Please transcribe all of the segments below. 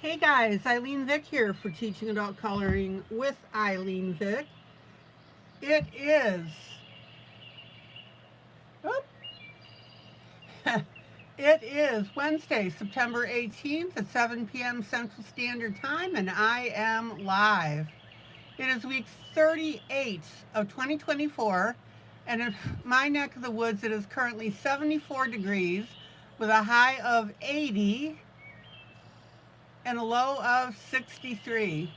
Hey guys, ILene Vick here for Teaching Adult Coloring with ILene Vick. It is, whoop, it is Wednesday, September 18th at 7 p.m. Central Standard Time, and I am live. It is week 38 of 2024, and in my neck of the woods, it is currently 74 degrees with a high of 80 and a low of 63.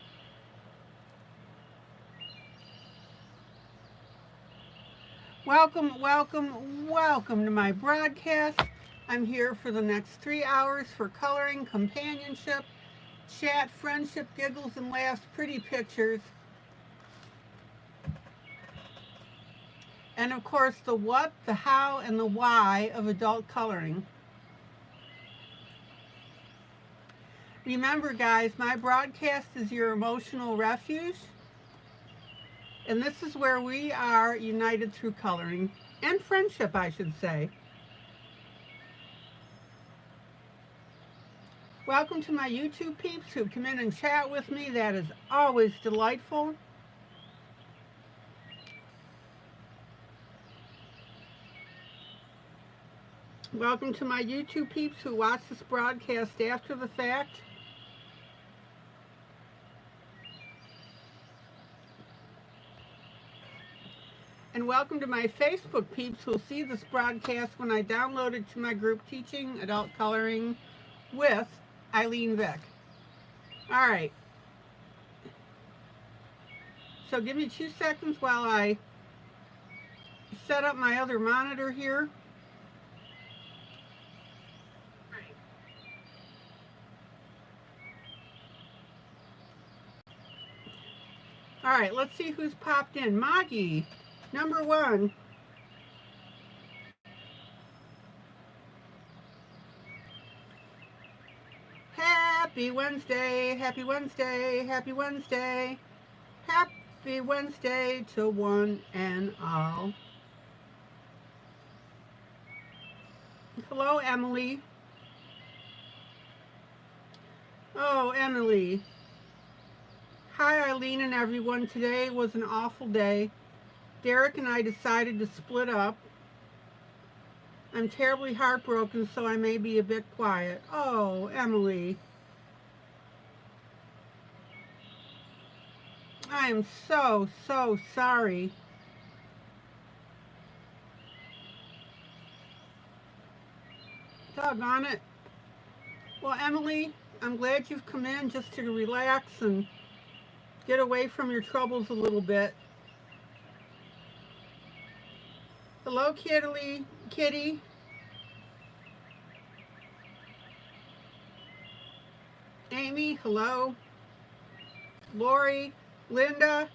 Welcome to my broadcast. I'm here for the next 3 hours for coloring, companionship, chat, friendship, giggles, and laughs, pretty pictures. And of course, the what, the how, and the why of adult coloring. Remember, guys, my broadcast is your emotional refuge. And this is where we are united through coloring and friendship, I should say. Welcome to my YouTube peeps who come in and chat with me. That is always delightful. Welcome to my YouTube peeps who watch this broadcast after the fact. And welcome to my Facebook peeps who will see this broadcast when I download it to my group Teaching Adult Coloring with ILene Vick. All right. So give me 2 seconds while I set up my other monitor here. All right, let's see who's popped in. Maggie. Number 1. Happy Wednesday, happy Wednesday, happy Wednesday. Happy Wednesday to one and all. Hello, Emily. Oh, Emily. Hi, ILene and everyone. Today was an awful day. Derek and I decided to split up. I'm terribly heartbroken, so I may be a bit quiet. Oh, Emily. I am so sorry. Doggone it. Well, Emily, I'm glad you've come in just to relax and get away from your troubles a little bit. Hello, Kitty. Amy, hello. Lori, Linda.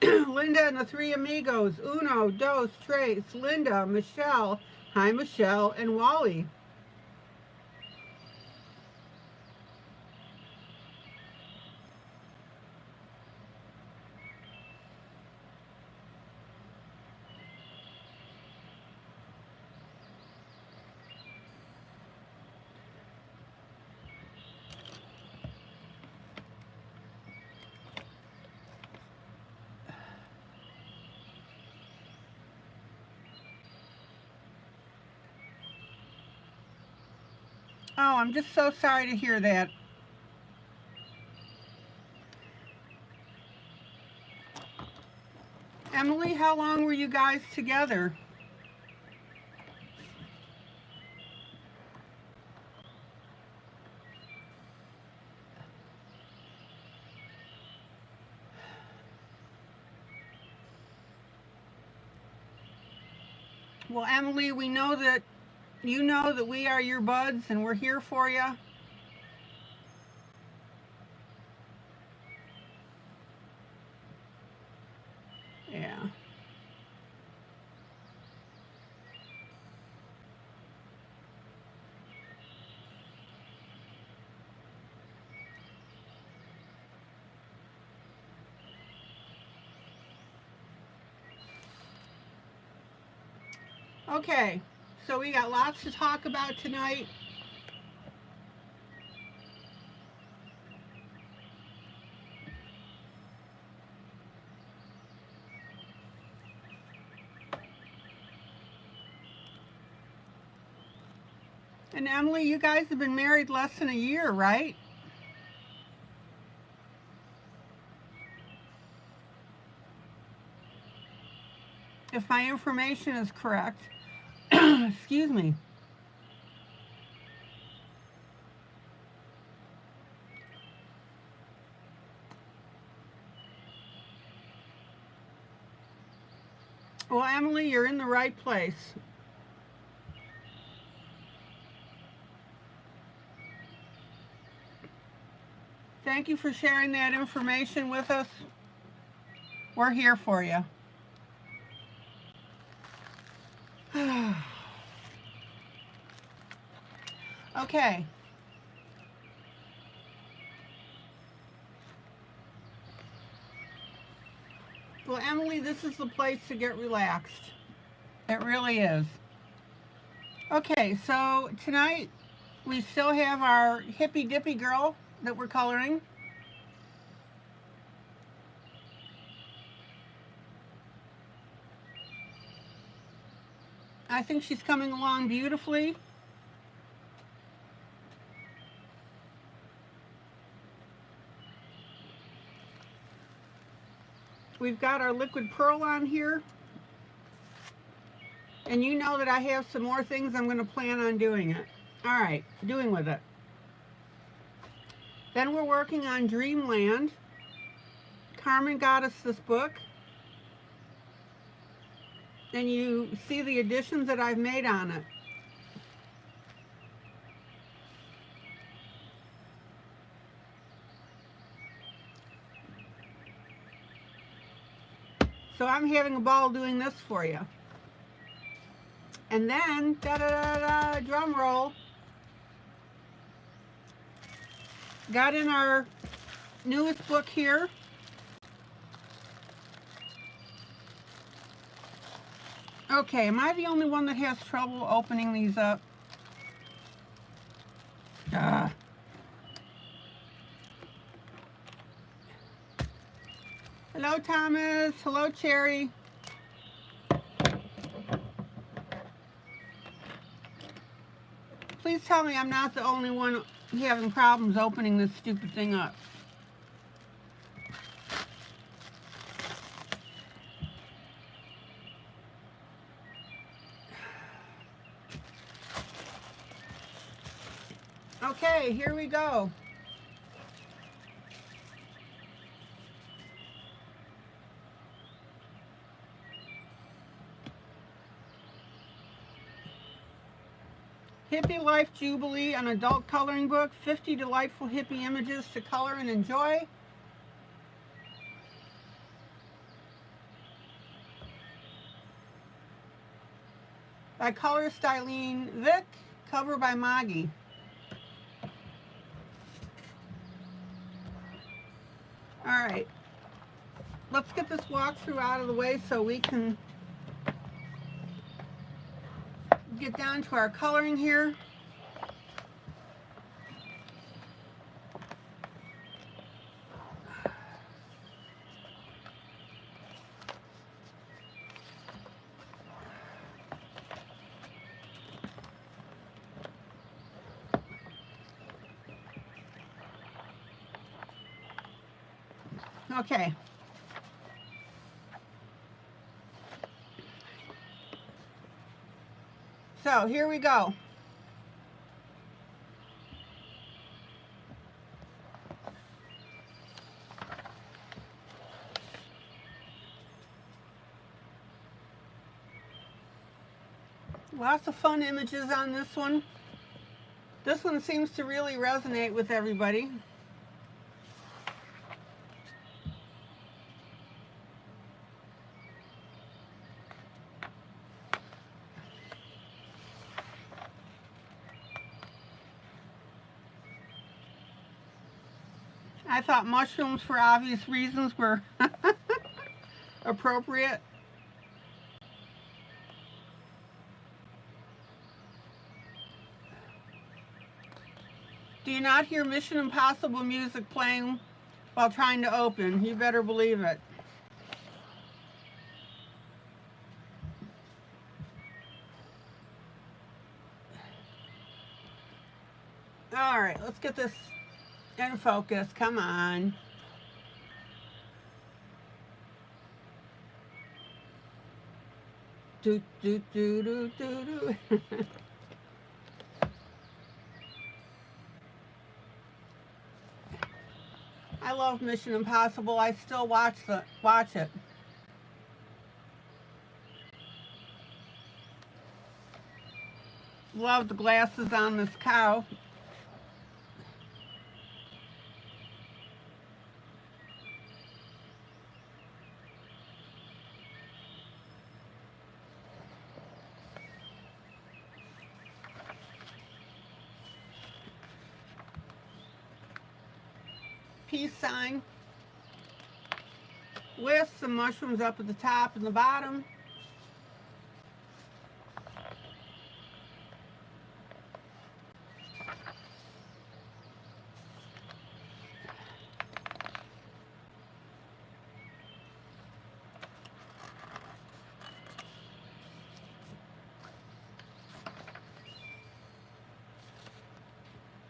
Linda and the three amigos. Uno, dos, tres. Linda, Michelle. Hi, Michelle, and Wally. Oh, I'm just so sorry to hear that. Emily, how long were you guys together? Well, Emily, we know that you know that we are your buds and we're here for you. Yeah. Okay, so we got lots to talk about tonight. And Emily, you guys have been married less than a year, right? If my information is correct. Excuse me. Well, Emily, you're in the right place. Thank you for sharing that information with us. We're here for you. Okay. Well, Emily, this is the place to get relaxed. It really is. Okay, so tonight we still have our hippy dippy girl that we're coloring. I think she's coming along beautifully. We've got our liquid pearl on here. And you know that I have some more things I'm going to plan on doing with it. Then we're working on Dreamland. Carmen got us this book. And you see the additions that I've made on it. So I'm having a ball doing this for you. And then, da-da-da-da, drum roll, got in our newest book here. Okay, am I the only one that has trouble opening these up? Hello, Thomas. Hello, Cherry. Please tell me I'm not the only one having problems opening this stupid thing up. Okay, here we go. Hippie Life Jubilee, an adult coloring book, 50 delightful hippie images to color and enjoy. By colorist ILene Vick, cover by Maggie. All right, let's get this walkthrough out of the way so we can get down to our coloring here. Okay. So here we go. Lots of fun images on this one. This one seems to really resonate with everybody. I thought mushrooms, for obvious reasons, were appropriate. Do you not hear Mission Impossible music playing while trying to open? You better believe it. All right, let's get this in focus. Come on. Do, do, do, do, do, do. I love Mission Impossible. I still watch it. Love the glasses on this cow. Peace sign with some mushrooms up at the top and the bottom.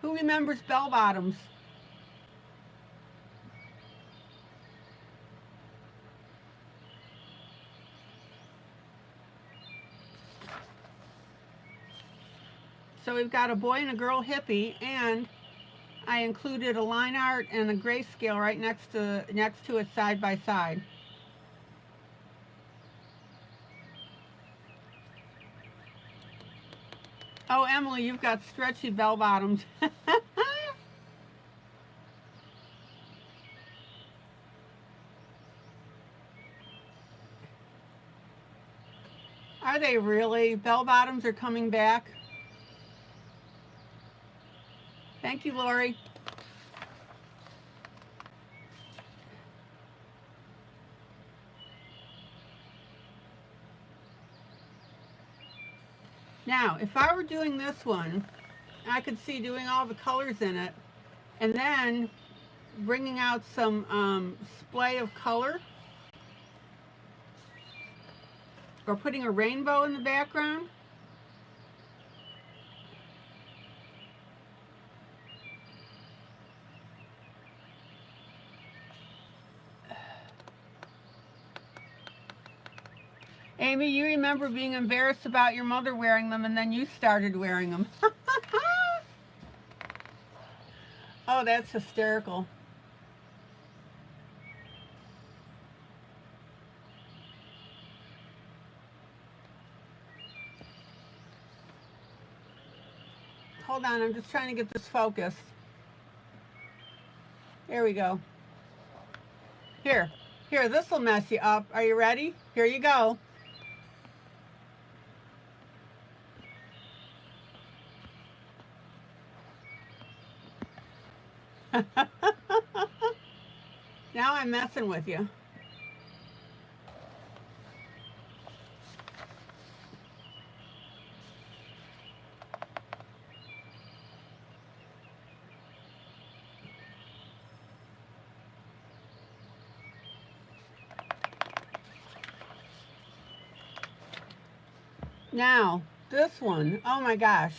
Who remembers bell bottoms? So we've got a boy and a girl hippie, and I included a line art and a grayscale right next to it side by side. Oh, Emily, you've got stretchy bell bottoms. Are they really? Bell bottoms are coming back. Thank you, Lori. Now, if I were doing this one, I could see doing all the colors in it and then bringing out some splay of color or putting a rainbow in the background. Amy, you remember being embarrassed about your mother wearing them and then you started wearing them. Oh, that's hysterical. Hold on, I'm just trying to get this focused. There we go. Here, this will mess you up. Are you ready? Here you go. Now I'm messing with you. Now, this one, oh my gosh.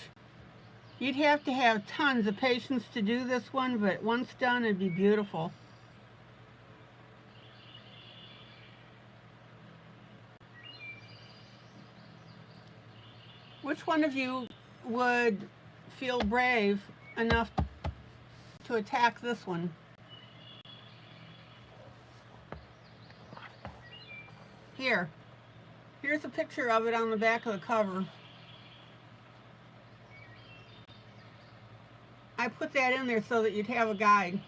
You'd have to have tons of patience to do this one, but once done, it'd be beautiful. Which one of you would feel brave enough to attack this one? Here's a picture of it on the back of the cover. I put that in there so that you'd have a guide.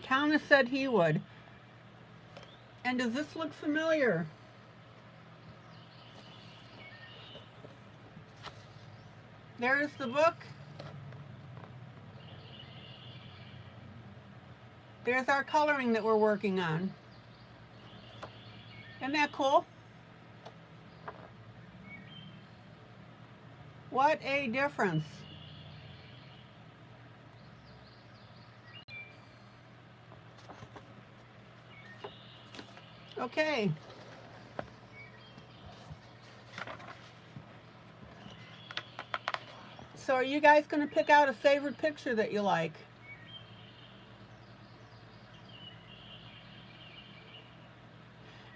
Thomas said he would. And does this look familiar? There's the book. There's our coloring that we're working on. Isn't that cool? What a difference. Okay. So are you guys going to pick out a favorite picture that you like?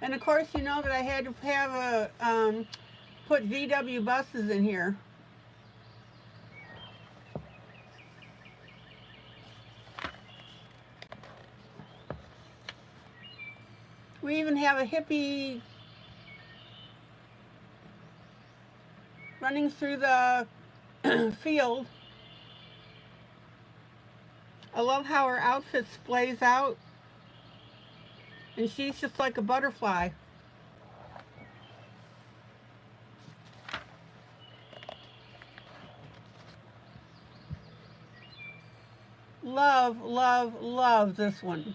And of course, you know that I had to have put VW buses in here. We even have a hippie running through the field. I love how her outfit splays out. And she's just like a butterfly. Love, love, love this one.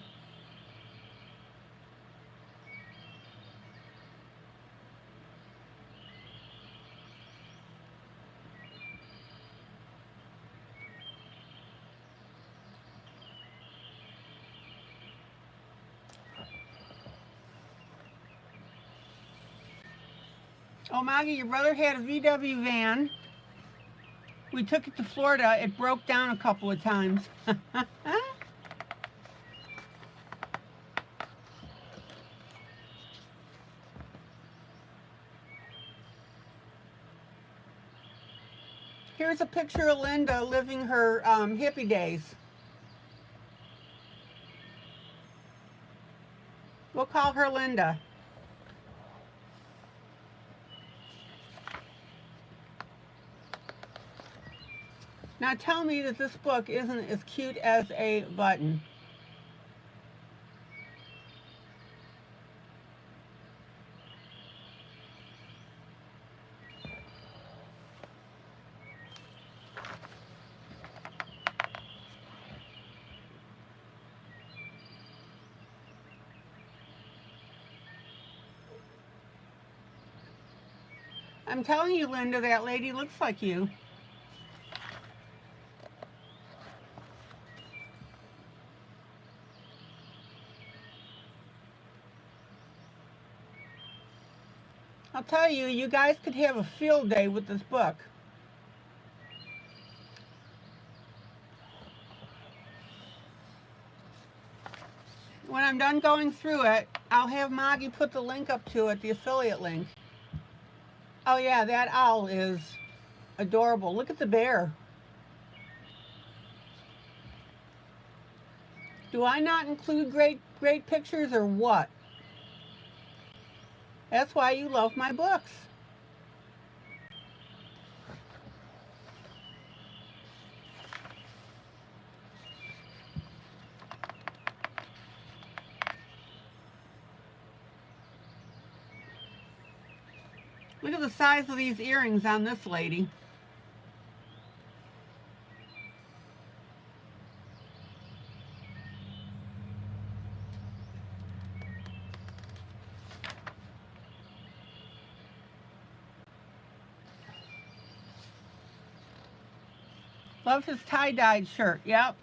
Oh, Maggie, your brother had a VW van. We took it to Florida. It broke down a couple of times. Here's a picture of Linda living her hippie days. We'll call her Linda. Now tell me that this book isn't as cute as a button. I'm telling you, Linda, that lady looks like you. I'll tell you, you guys could have a field day with this book. When I'm done going through it, I'll have Maggie put the link up to it, the affiliate link. Oh yeah, that owl is adorable. Look at the bear. Do I not include great pictures or what? That's why you love my books. Look at the size of these earrings on this lady. Love his tie-dyed shirt, yep.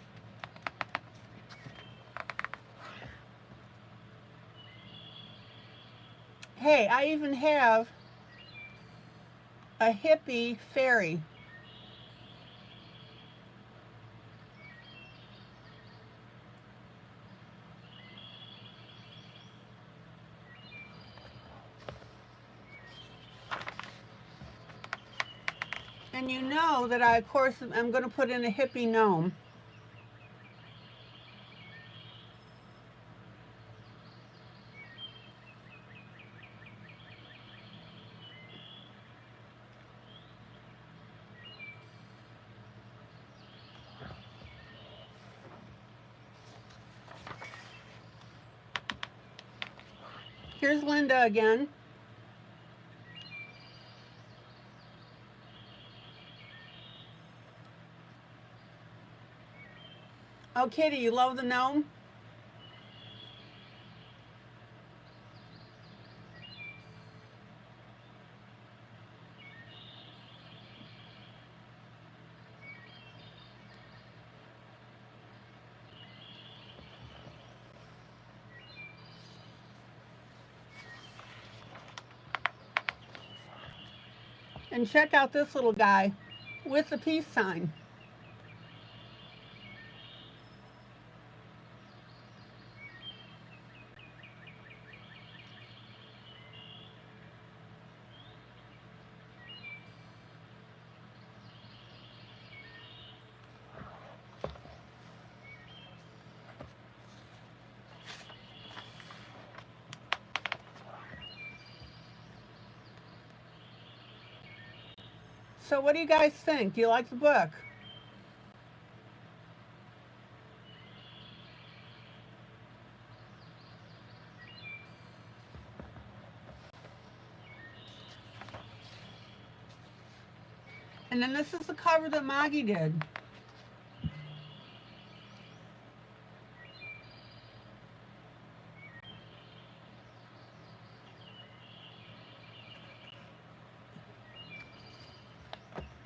Hey, I even have a hippie fairy. And you know that I, of course, I'm going to put in a hippie gnome. Here's Linda again. Oh, Kitty, you love the gnome? And check out this little guy with the peace sign. So what do you guys think? Do you like the book? And then this is the cover that Maggie did.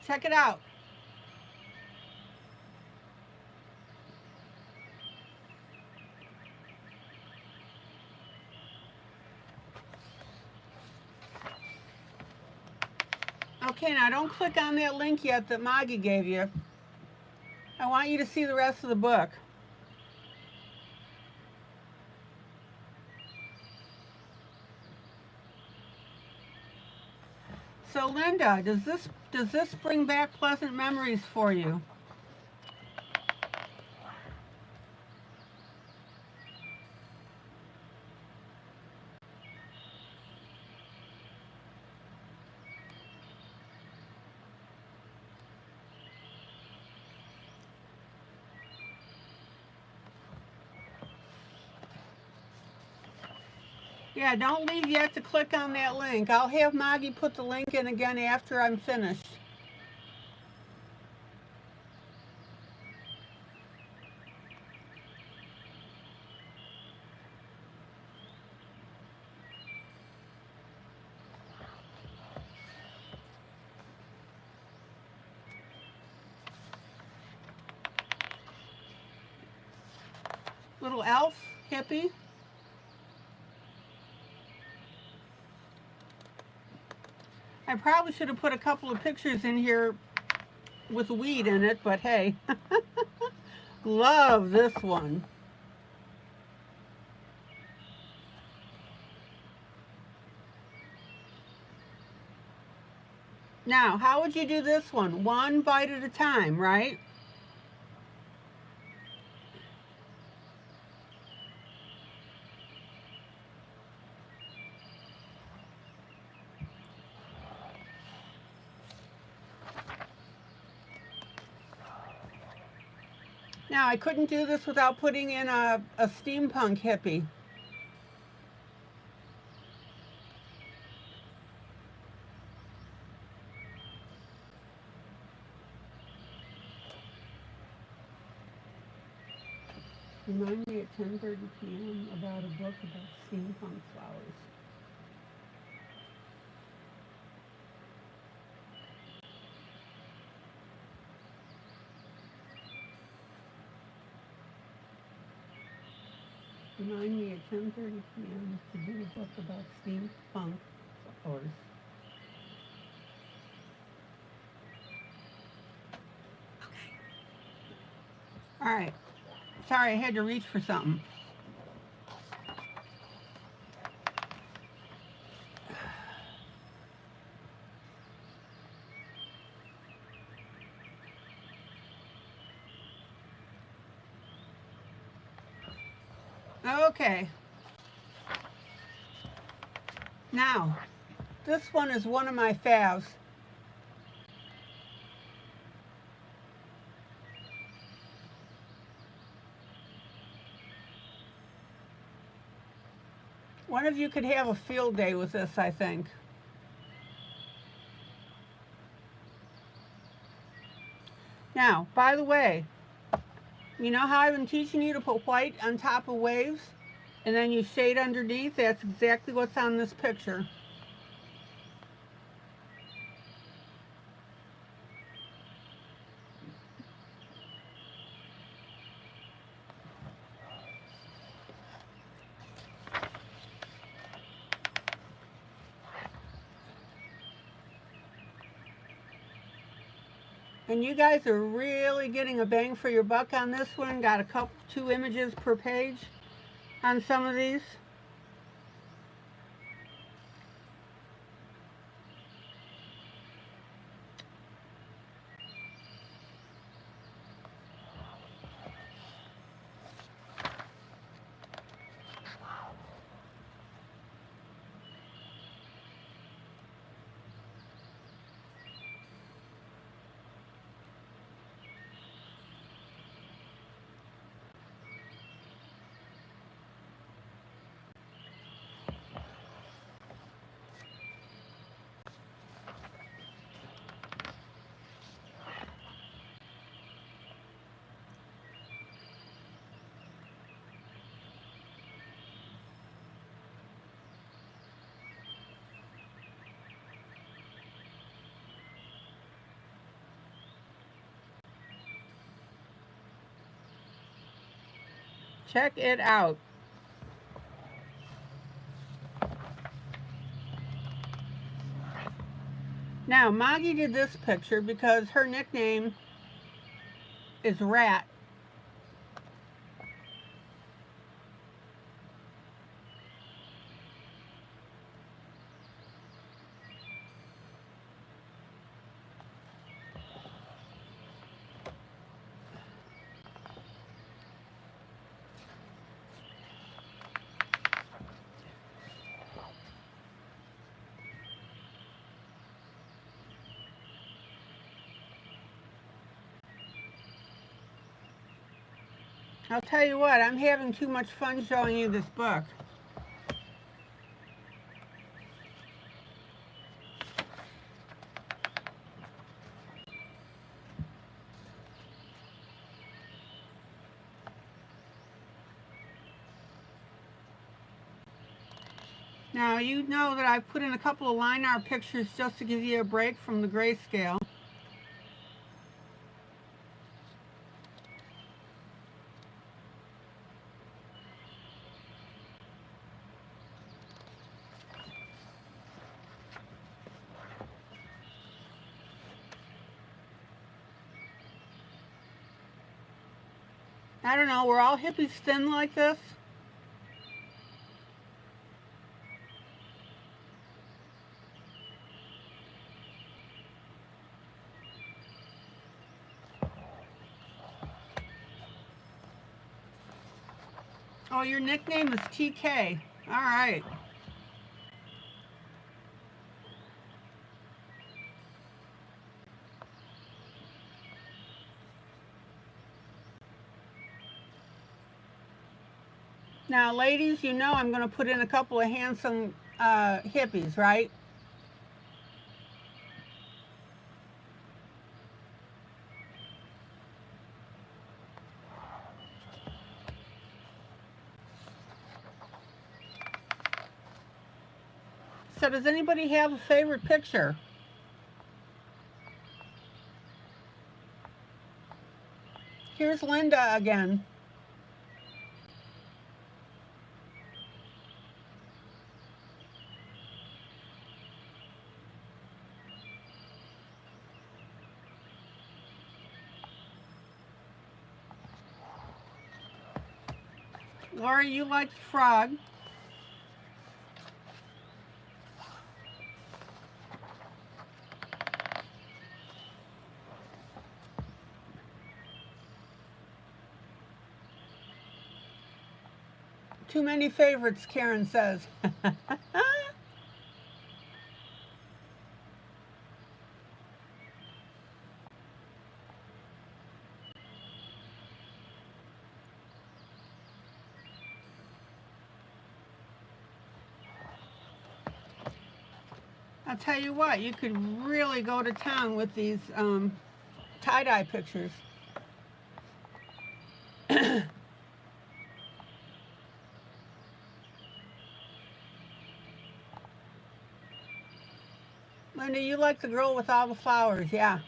Check it out. Okay, now don't click on that link yet that Maggie gave you. I want you to see the rest of the book. So Linda, does this bring back pleasant memories for you? Yeah, don't leave yet to click on that link. I'll have Maggie put the link in again after I'm finished. Little elf, hippie. I probably should have put a couple of pictures in here with weed in it, but hey. Love this one. Now, how would you do this one? One bite at a time, right? Now, I couldn't do this without putting in a steampunk hippie. Remind me at 10:30 p.m. about a book about steampunk flowers. Remind me at 10:30 p.m. to do a book about steampunk flowers. Okay. All right. Sorry, I had to reach for something. Okay. Now, this one is one of my faves. One of you could have a field day with this, I think. Now, by the way, you know how I've been teaching you to put white on top of waves and then you shade underneath? That's exactly what's on this picture. And you guys are really getting a bang for your buck on this one. Got a couple, 2 images per page on some of these. Check it out. Now, Moggy did this picture because her nickname is Rat. I'll tell you what, I'm having too much fun showing you this book. Now, you know that I've put in a couple of line art pictures just to give you a break from the grayscale. I don't know, were all hippies thin like this? Oh, your nickname is TK. All right. Now, ladies, you know I'm going to put in a couple of handsome hippies, right? So does anybody have a favorite picture? Here's Linda again. Laura, you like the frog. Too many favorites, Karen says. I'll tell you what, you could really go to town with these tie-dye pictures. Linda, you like the girl with all the flowers, yeah.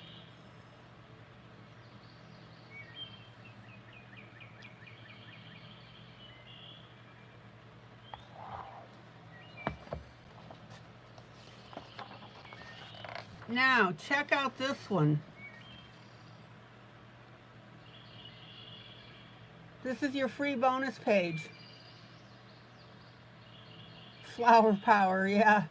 Now, check out this one. This is your free bonus page. Flower power, yeah.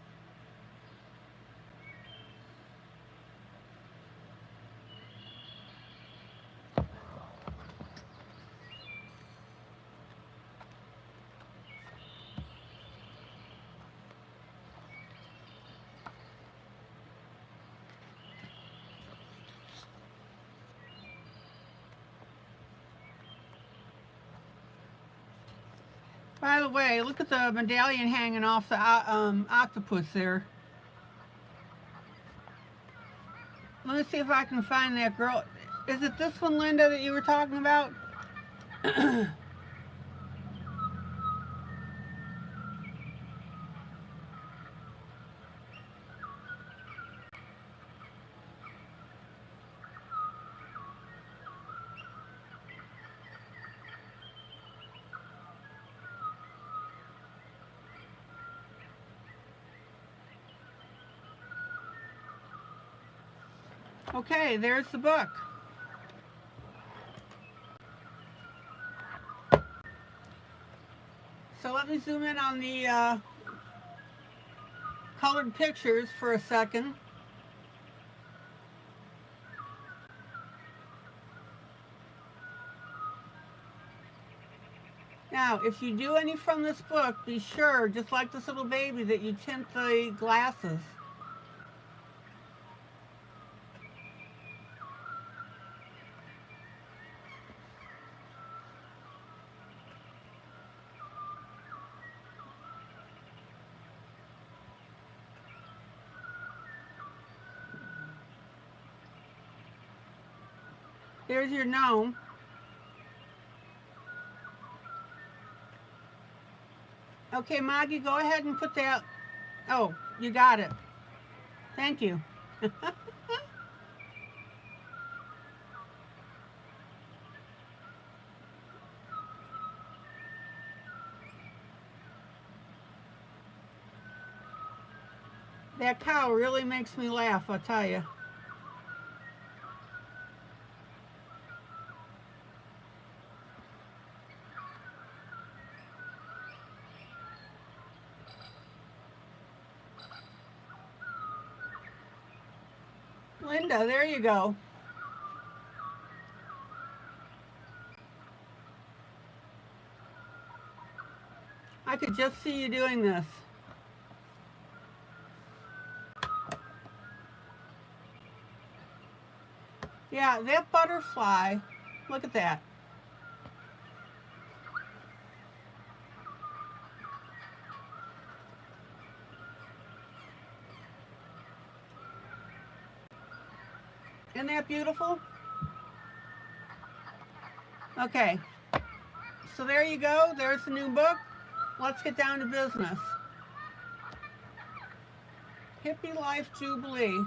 By the way, look at the medallion hanging off the octopus there. Let me see if I can find that girl. Is it this one, Linda, that you were talking about? Okay, there's the book. So let me zoom in on the colored pictures for a second. Now, if you do any from this book, be sure, just like this little baby, that you tint the glasses. There's your gnome. Okay, Maggie, go ahead and put that. Oh, you got it. Thank you. That cow really makes me laugh, I'll tell you. Linda, there you go. I could just see you doing this. Yeah, that butterfly, look at that. Isn't that beautiful? Okay, so there you go. There's the new book. Let's get down to business. Hippie Life Jubilee.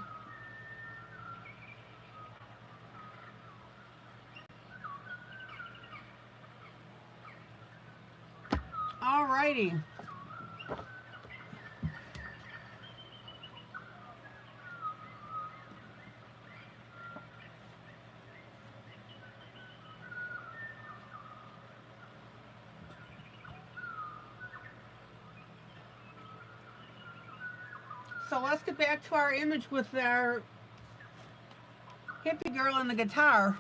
All righty. So let's get back to our image with our hippie girl and the guitar.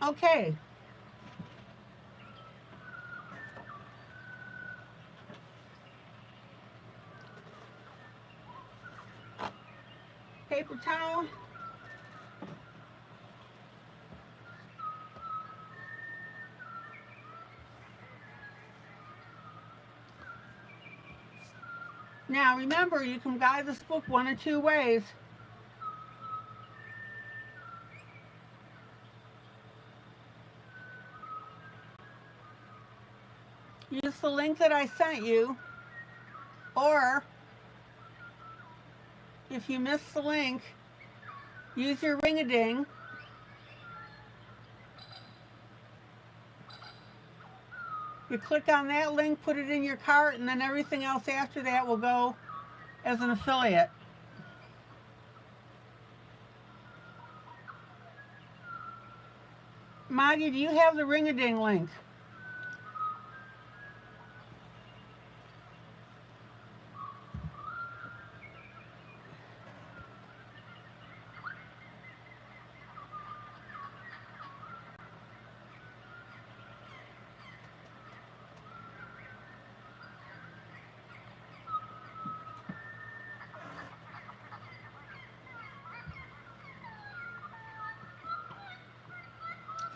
Okay. Paper towel. Now remember, you can buy this book one of two ways. use the link that I sent you, or if you missed the link, use your ring-a-ding. You click on that link, put it in your cart, and then everything else after that will go as an affiliate. Maggie, do you have the ring-a-ding link?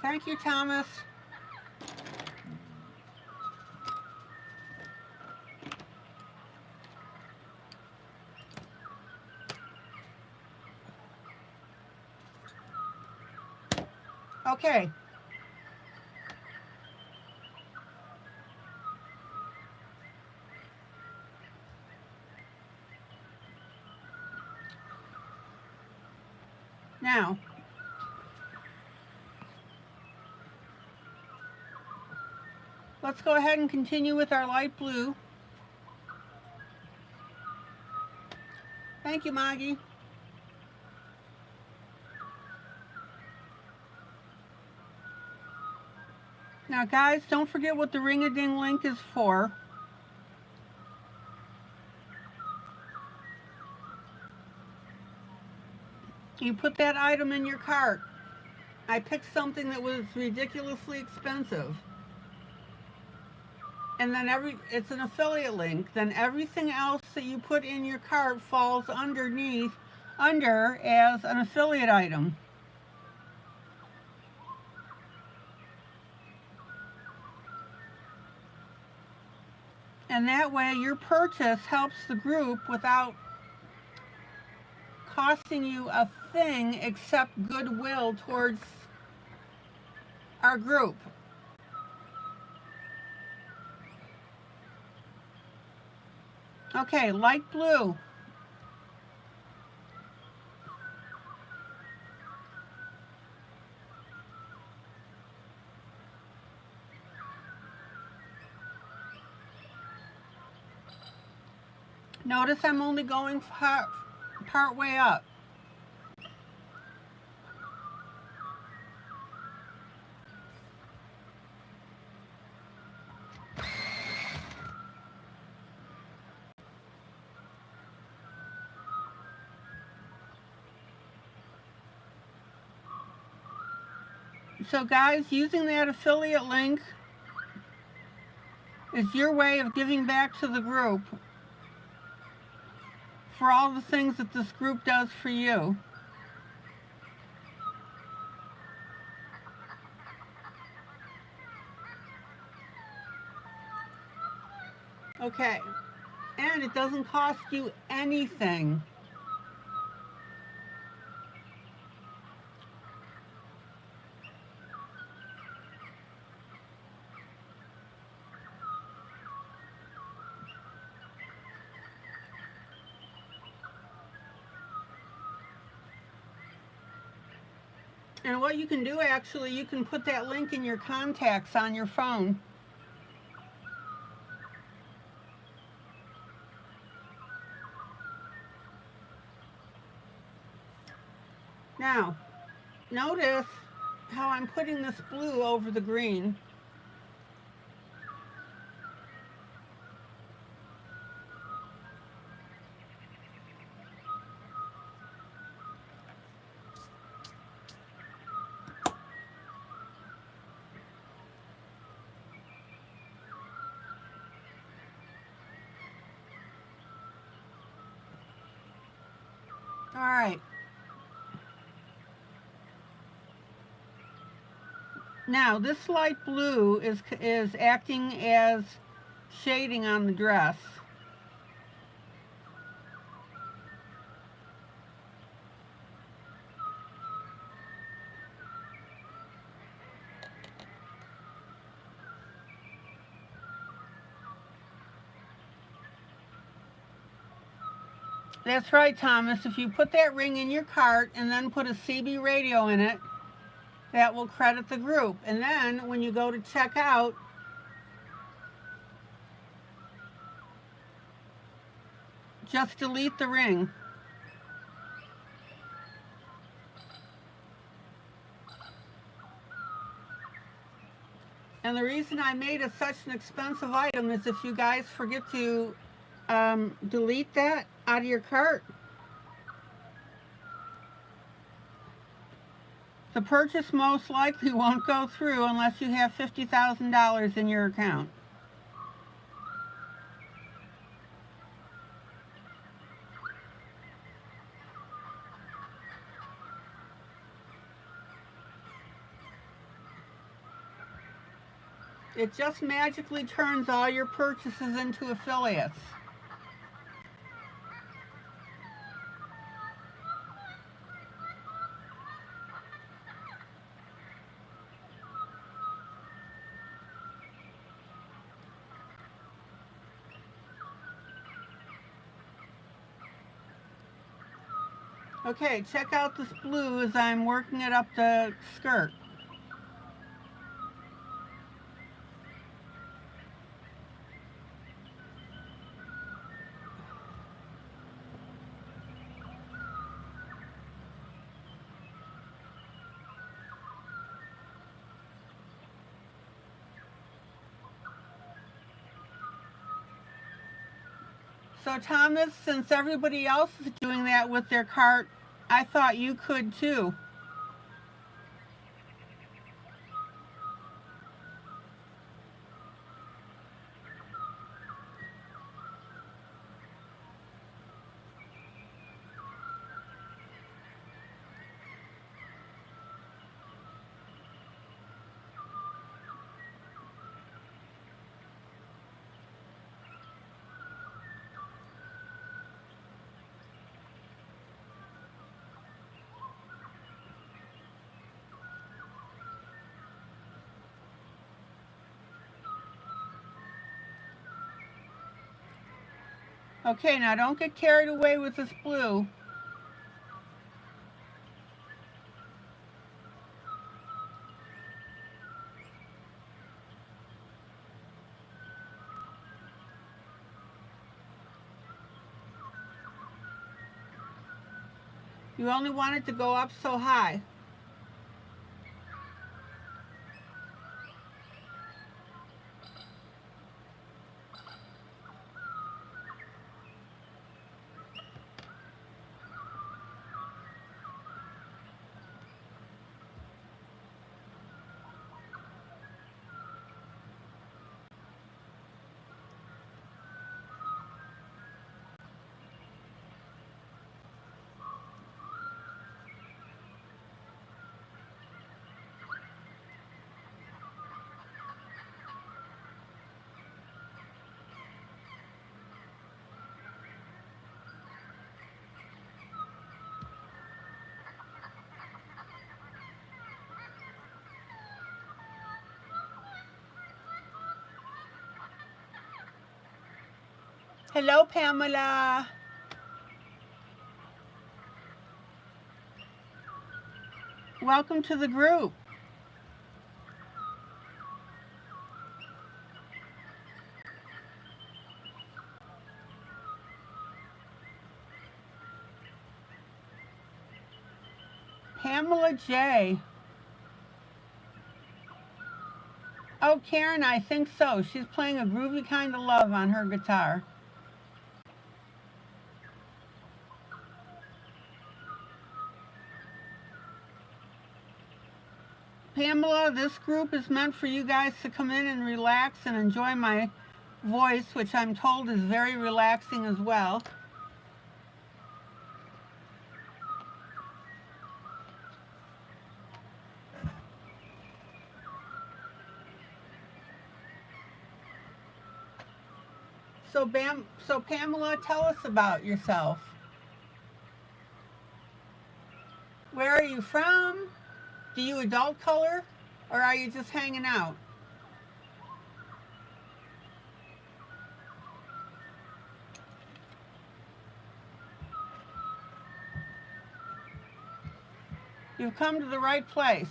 Thank you, Thomas. Okay. Now, let's go ahead and continue with our light blue. Thank you, Maggie. Now, guys, don't forget what the ring-a-ding link is for. You put that item in your cart. I picked something that was ridiculously expensive. And then it's an affiliate link. Then everything else that you put in your cart falls under as an affiliate item. And that way your purchase helps the group without costing you a thing except goodwill towards our group. Okay, light blue. Notice I'm only going part way up. So guys, using that affiliate link is your way of giving back to the group for all the things that this group does for you. Okay, and it doesn't cost you anything. And what you can do, actually, you can put that link in your contacts on your phone. Now, notice how I'm putting this blue over the green. All right. Now, this light blue is acting as shading on the dress. That's right, Thomas. If you put that ring in your cart and then put a CB radio in it, that will credit the group. And then when you go to check out, just delete the ring. And the reason I made it such an expensive item is if you guys forget to delete that out of your cart, the purchase most likely won't go through unless you have $50,000 in your account. It just magically turns all your purchases into affiliates. Okay, check out this blue as I'm working it up the skirt. So Thomas, since everybody else is doing that with their cart, I thought you could too. Okay, now don't get carried away with this blue. You only want it to go up so high. Hello, Pamela. Welcome to the group. Pamela J. Oh, Karen, I think so. She's playing a groovy kind of love on her guitar. Pamela, this group is meant for you guys to come in and relax and enjoy my voice, which I'm told is very relaxing as well. So Pamela, tell us about yourself. Where are you from? Do you adult color? Or are you just hanging out? You've come to the right place.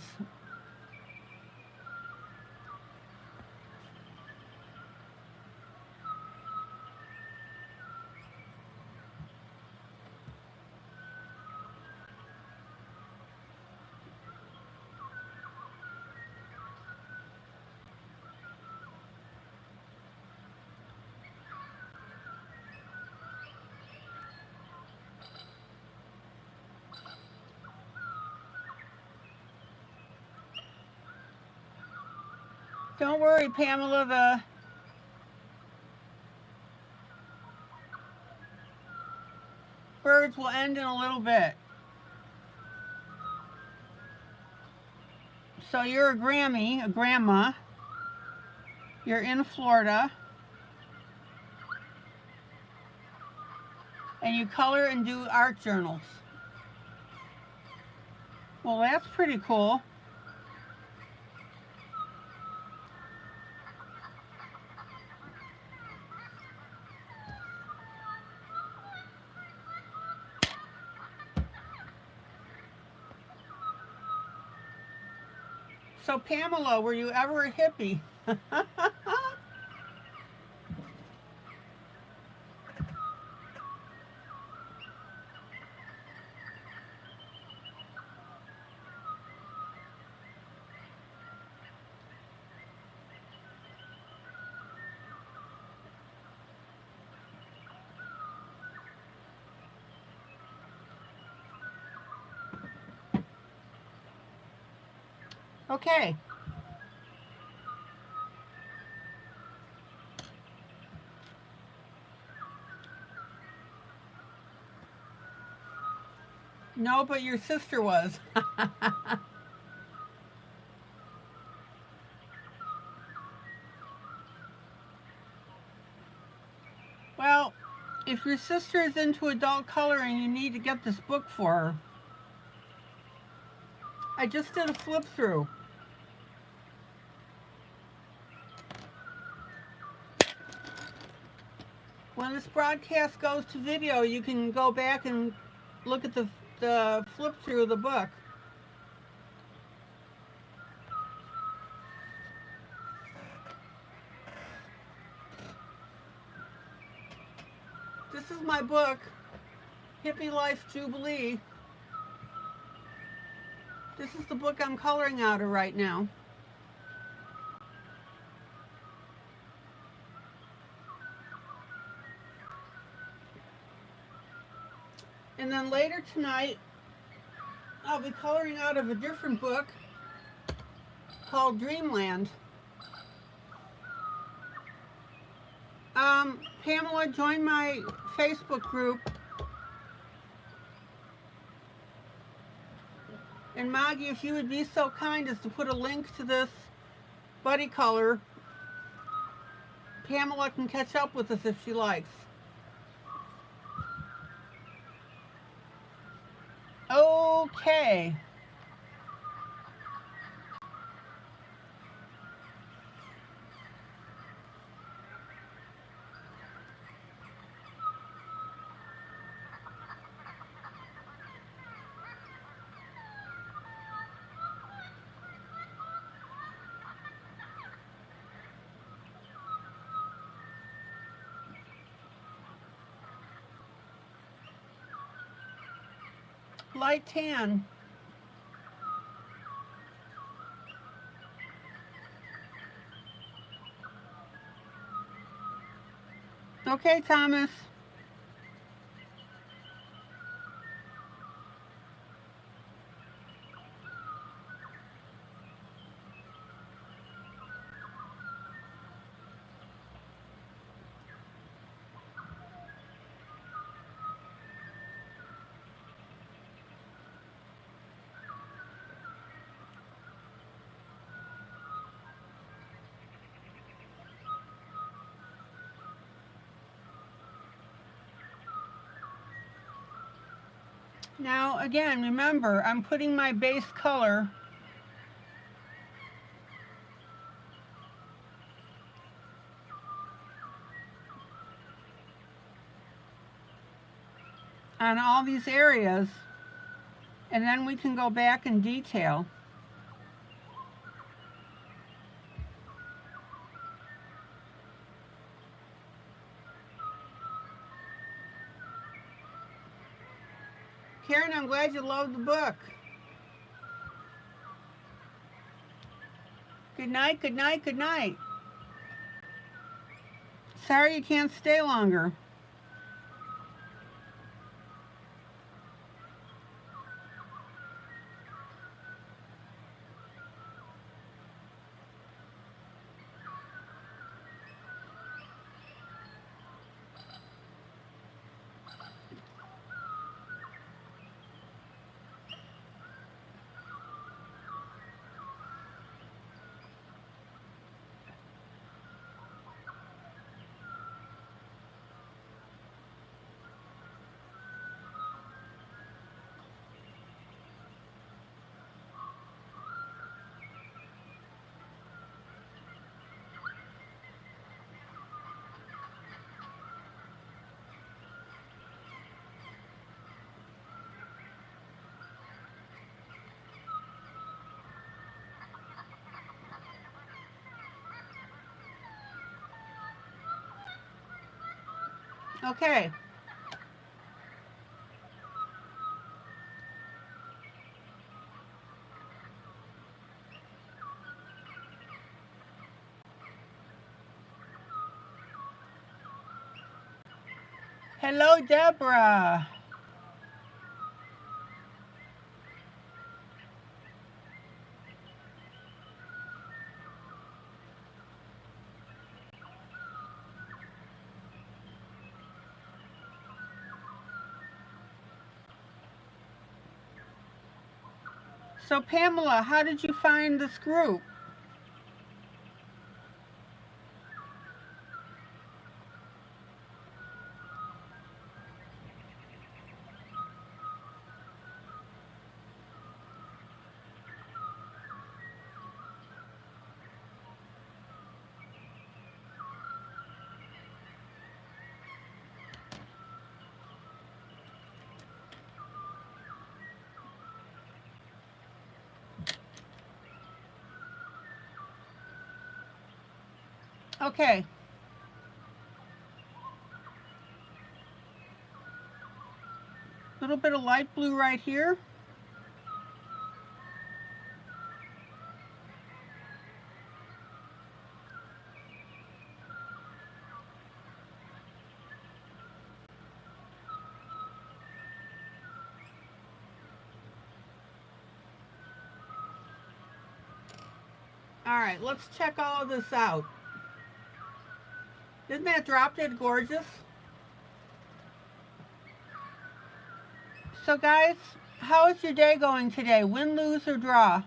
Don't worry, Pamela, the birds will end in a little bit. So you're a Grammy, a grandma. You're in Florida. And you color and do art journals. Well, that's pretty cool. So Pamela, were you ever a hippie? Okay. No, but your sister was. Well, if your sister is into adult coloring, you need to get this book for her. I just did a flip through. When this broadcast goes to video, you can go back and look at the flip through of the book. This is my book, Hippie Life Jubilee. This is the book I'm coloring out of right now. And then later tonight, I'll be coloring out of a different book called Dreamland. Pamela, join my Facebook group. And Maggie, if you would be so kind as to put a link to this buddy color, Pamela can catch up with us if she likes. Okay. Light tan. Okay, Thomas. Now, again, remember, I'm putting my base color on all these areas, and then we can go back in detail. Karen, I'm glad you loved the book. Good night, good night, good night. Sorry you can't stay longer. Okay. Hello, Deborah. So, Pamela, how did you find this group? Okay. A little bit of light blue right here. All right, let's check all of this out. Isn't that drop dead gorgeous? So guys, how is your day going today? Win, lose, or draw?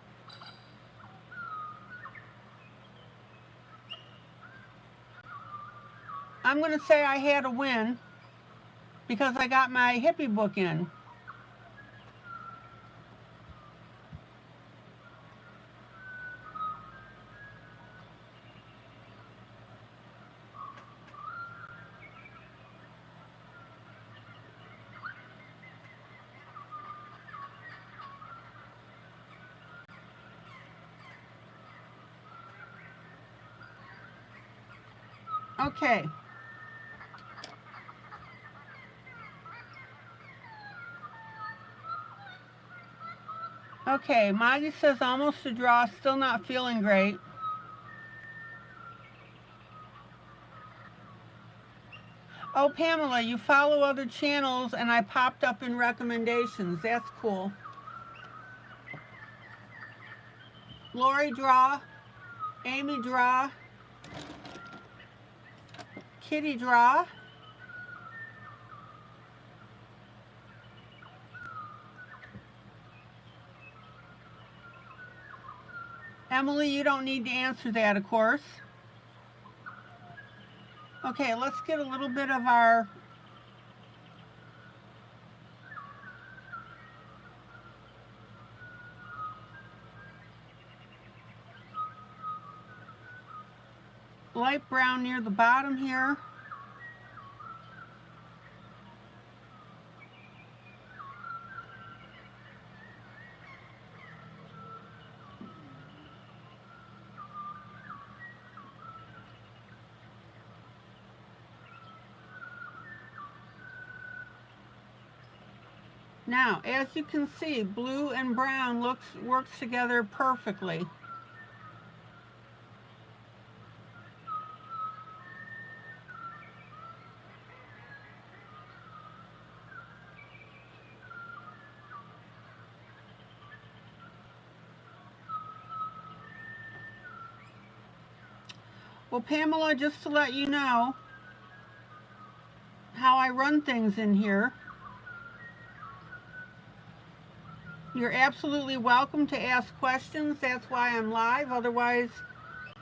I'm going to say I had a win because I got my hippie book in. Okay. Okay, Maggie says almost a draw, still not feeling great. Oh, Pamela, you follow other channels and I popped up in recommendations. That's cool. Lori, draw. Amy, draw. Kitty, draw. Emily, you don't need to answer that, of course. Okay, let's get a little bit of our light brown near the bottom here. Now, as you can see, blue and brown works together perfectly. Well, Pamela, just to let you know how I run things in here, you're absolutely welcome to ask questions. That's why I'm live. Otherwise,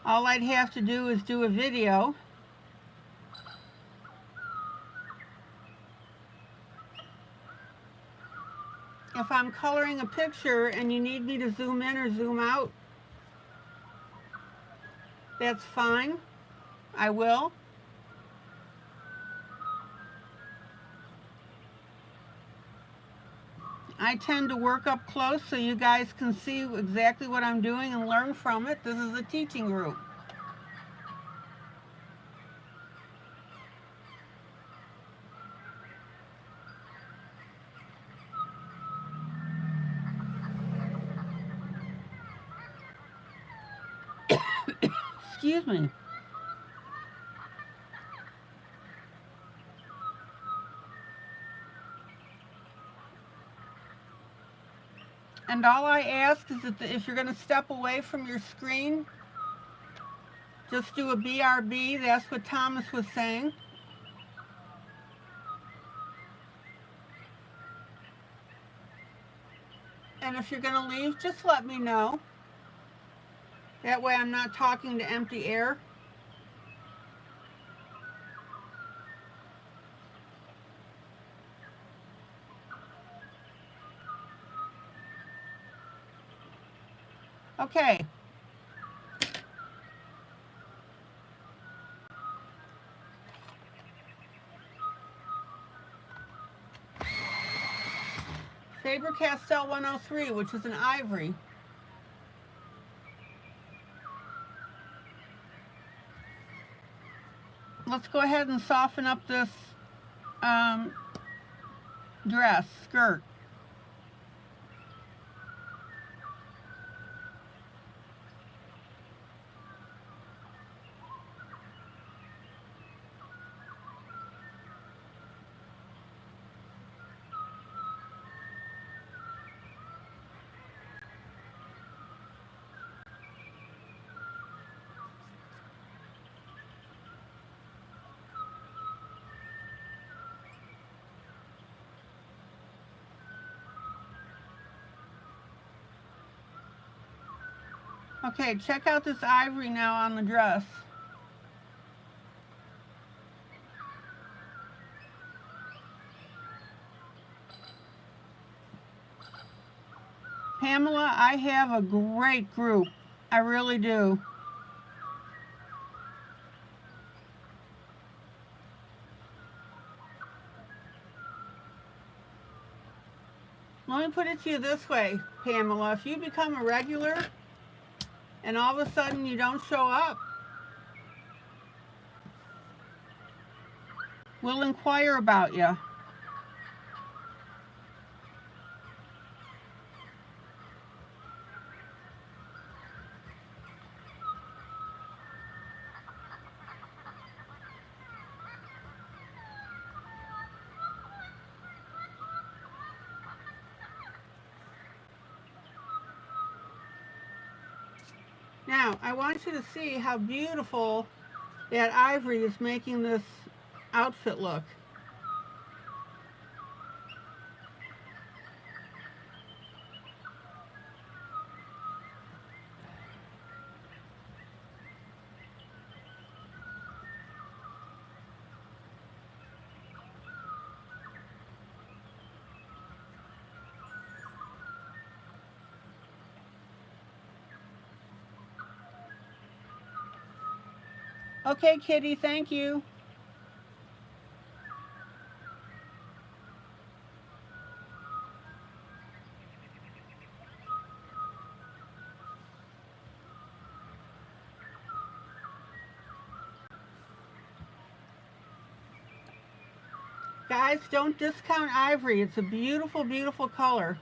all I'd have to do is do a video. If I'm coloring a picture and you need me to zoom in or zoom out, that's fine. I will. I tend to work up close so you guys can see exactly what I'm doing and learn from it. This is a teaching group. Excuse me. And all I ask is that if you're going to step away from your screen, just do a BRB. That's what Thomas was saying. And if you're going to leave, just let me know. That way I'm not talking to empty air. Okay. Faber-Castell 103, which is an ivory. Let's go ahead and soften up this skirt. Okay, check out this ivory now on the dress. Pamela, I have a great group. I really do. Let me put it to you this way, Pamela. If you become a regular and all of a sudden you don't show up, we'll inquire about you. Now, I want you to see how beautiful that ivory is making this outfit look. Okay, Kitty, thank you. Guys, don't discount ivory. It's a beautiful, beautiful color.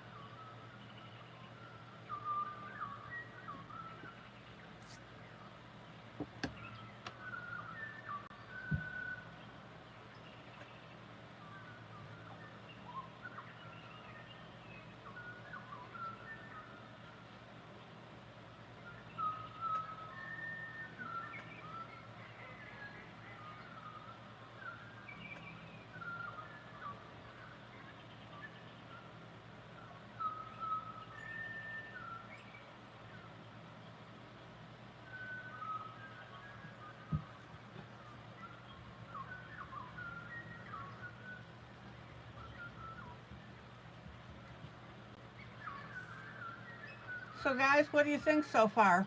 So guys, what do you think so far?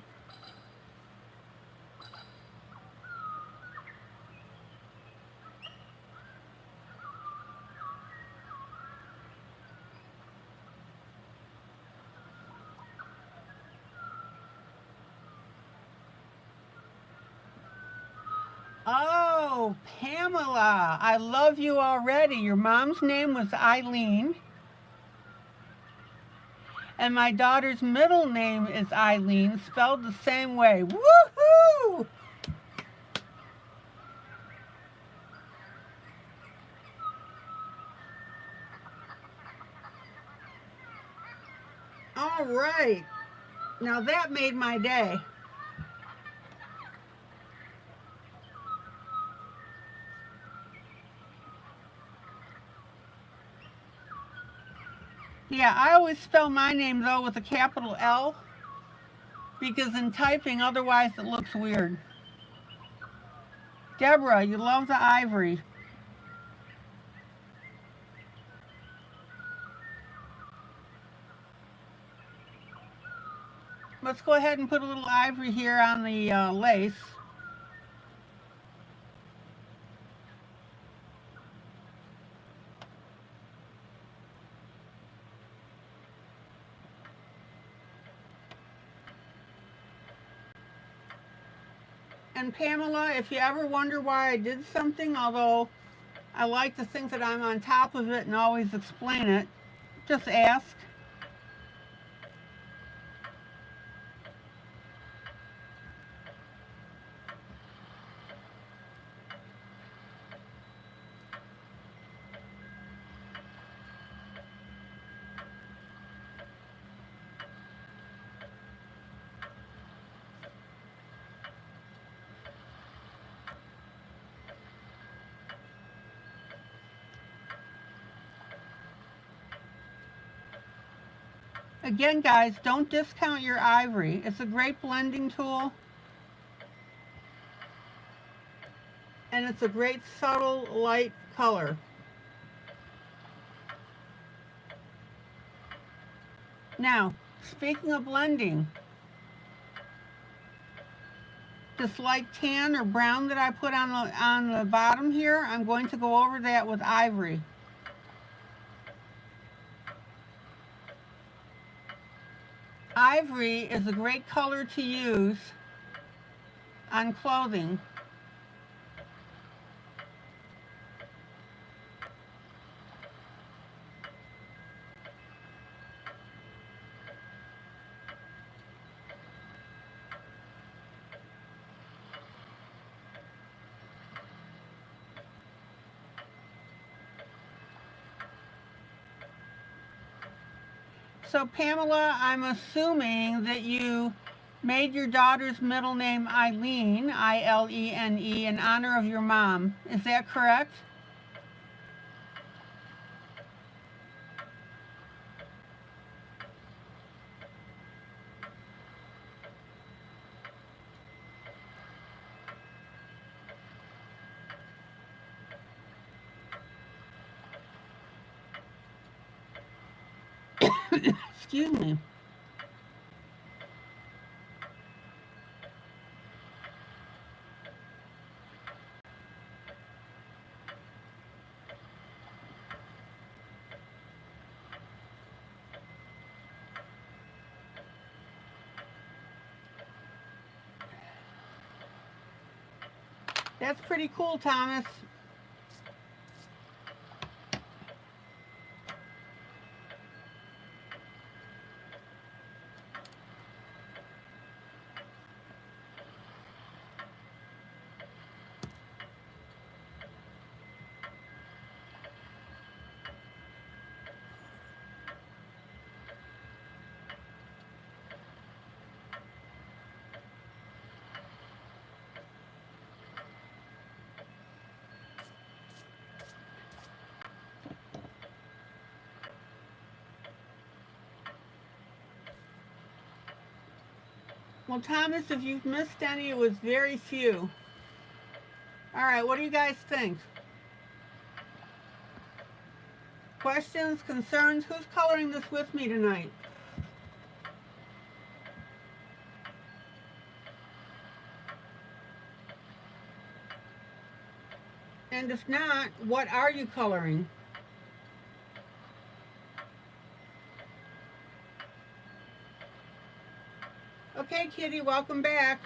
Oh, Pamela, I love you already. Your mom's name was ILene, and my daughter's middle name is ILene, spelled the same way. Woohoo! All right. Now that made my day. Yeah, I always spell my name though with a capital L because in typing otherwise it looks weird. Deborah, you love the ivory. Let's go ahead and put a little ivory here on the lace. And Pamela, if you ever wonder why I did something, although I like to think that I'm on top of it and always explain it, just ask. Again, guys, don't discount your ivory. It's a great blending tool. And it's a great subtle light color. Now, speaking of blending, this light tan or brown that I put on the bottom here, I'm going to go over that with ivory. Ivory is a great color to use on clothing. So Pamela, I'm assuming that you made your daughter's middle name ILene, I-L-E-N-E, in honor of your mom. Is that correct? Excuse me. That's pretty cool, Thomas. Well, Thomas, if you've missed any, it was very few. All right, what do you guys think? Questions, concerns? Who's coloring this with me tonight? And if not, what are you coloring? Okay, Kitty, welcome back.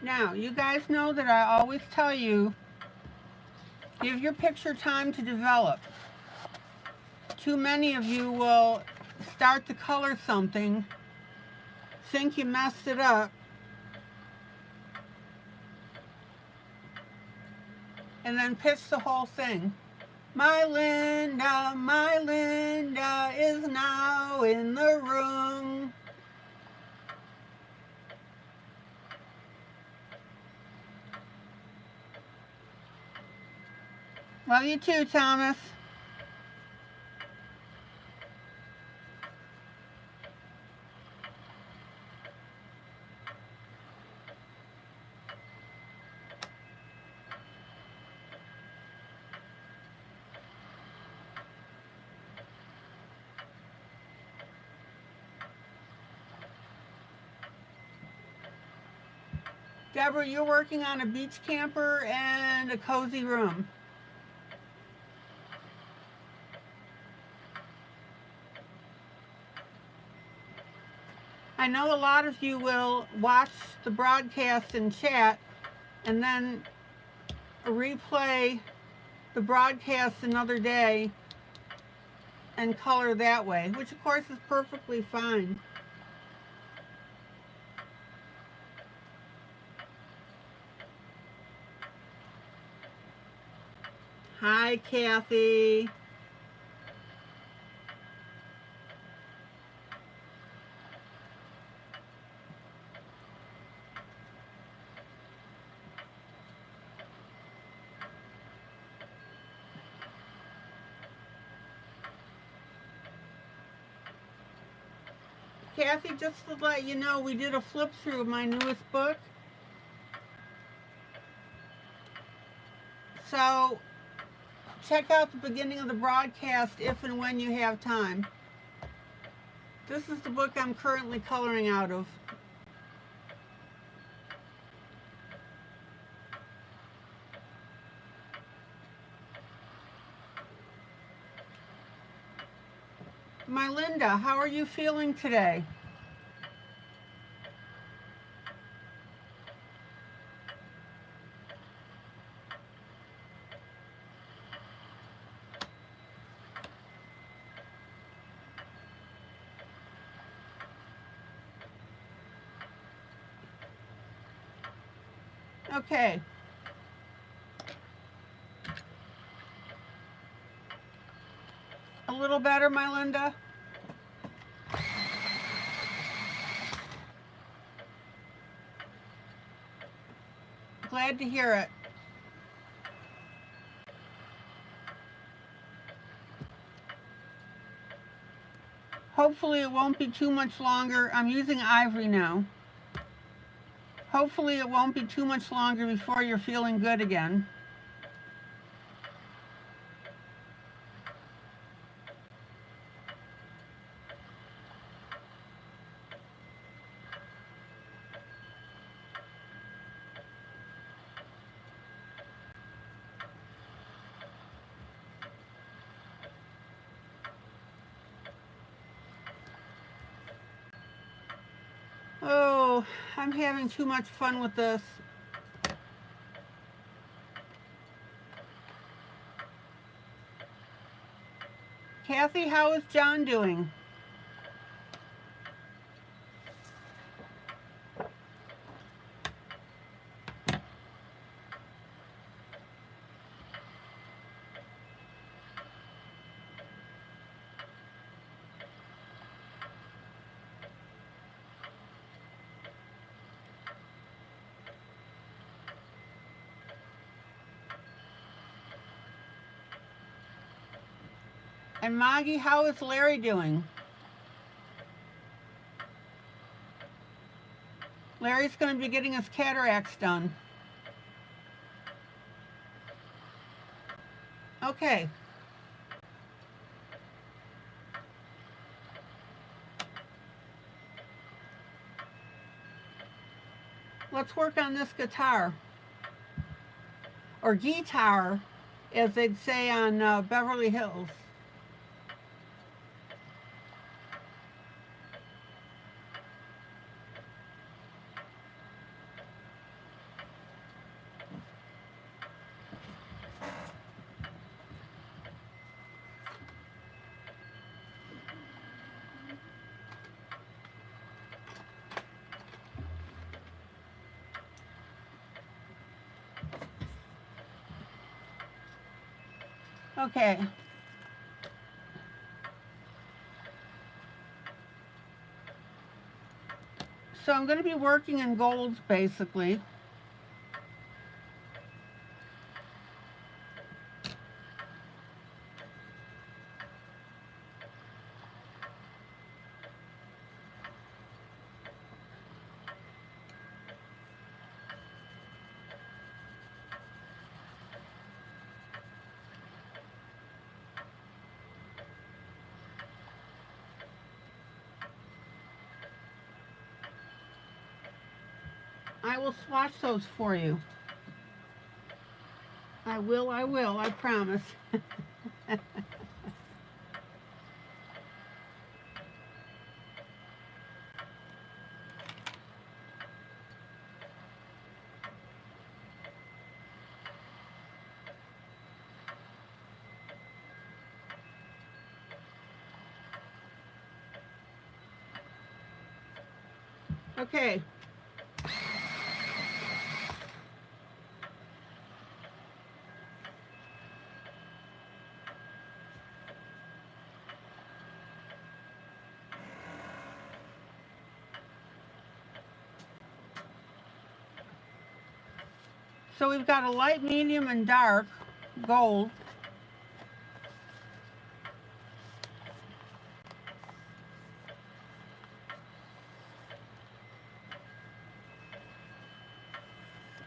Now, you guys know that I always tell you, give your picture time to develop. Too many of you will start to color something, think you messed it up, and then pitch the whole thing. My Linda is now in the room. Love you too, Thomas. Deborah, you're working on a beach camper and a cozy room. I know a lot of you will watch the broadcast and chat and then replay the broadcast another day and color that way, which of course is perfectly fine. Hi, Kathy. Kathy, just to let you know, we did a flip through of my newest book. So check out the beginning of the broadcast if and when you have time. This is the book I'm currently coloring out of. My Linda, how are you feeling today? Okay. A little better, my Linda? Glad to hear it. Hopefully it won't be too much longer. I'm using ivory now. Hopefully it won't be too much longer before you're feeling good again. Oh, I'm having too much fun with this. Kathy, how is John doing? And Maggie, how is Larry doing? Larry's going to be getting his cataracts done. Okay. Let's work on this guitar. Or guitar, as they'd say on Beverly Hills. Okay. So I'm going to be working in golds basically. I will swatch those for you. I will, I promise. Okay. So we've got a light, medium, and dark gold.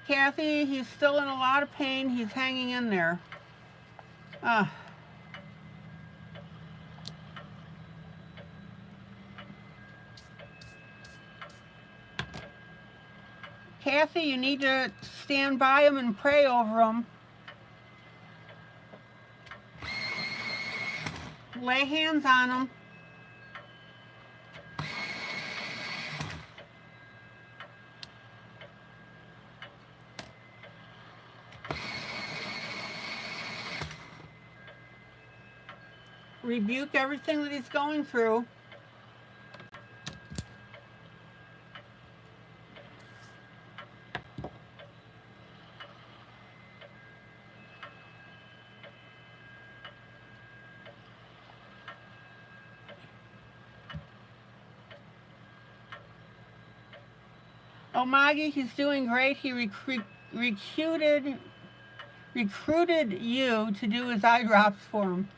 Kathy, he's still in a lot of pain. He's hanging in there. Kathy, you need to stand by him and pray over him. Lay hands on him. Rebuke everything that he's going through. Oh, Maggie, he's doing great. He recruited you to do his eye drops for him.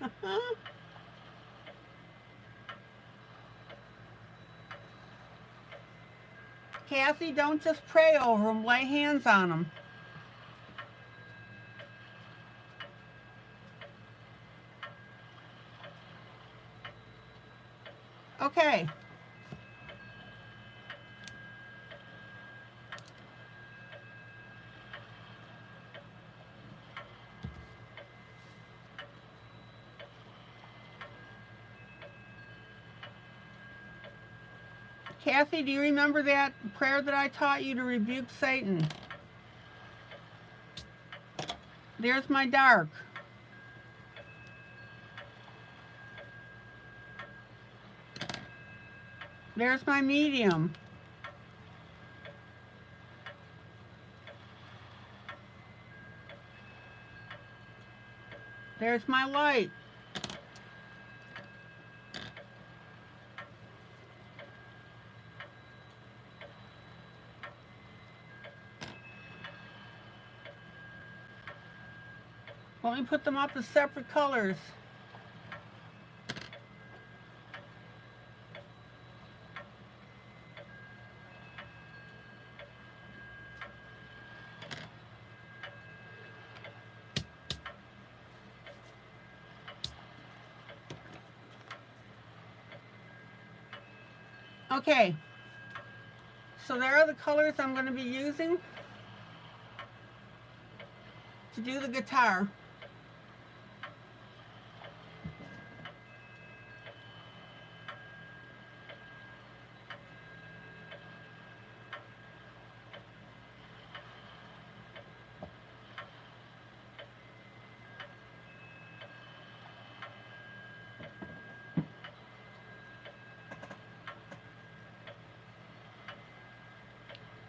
Kathy, don't just pray over him. Lay hands on him. Okay. Kathy, do you remember that prayer that I taught you to rebuke Satan? There's my dark. There's my medium. There's my light. Let me put them up as separate colors. Okay, so there are the colors I'm going to be using to do the guitar.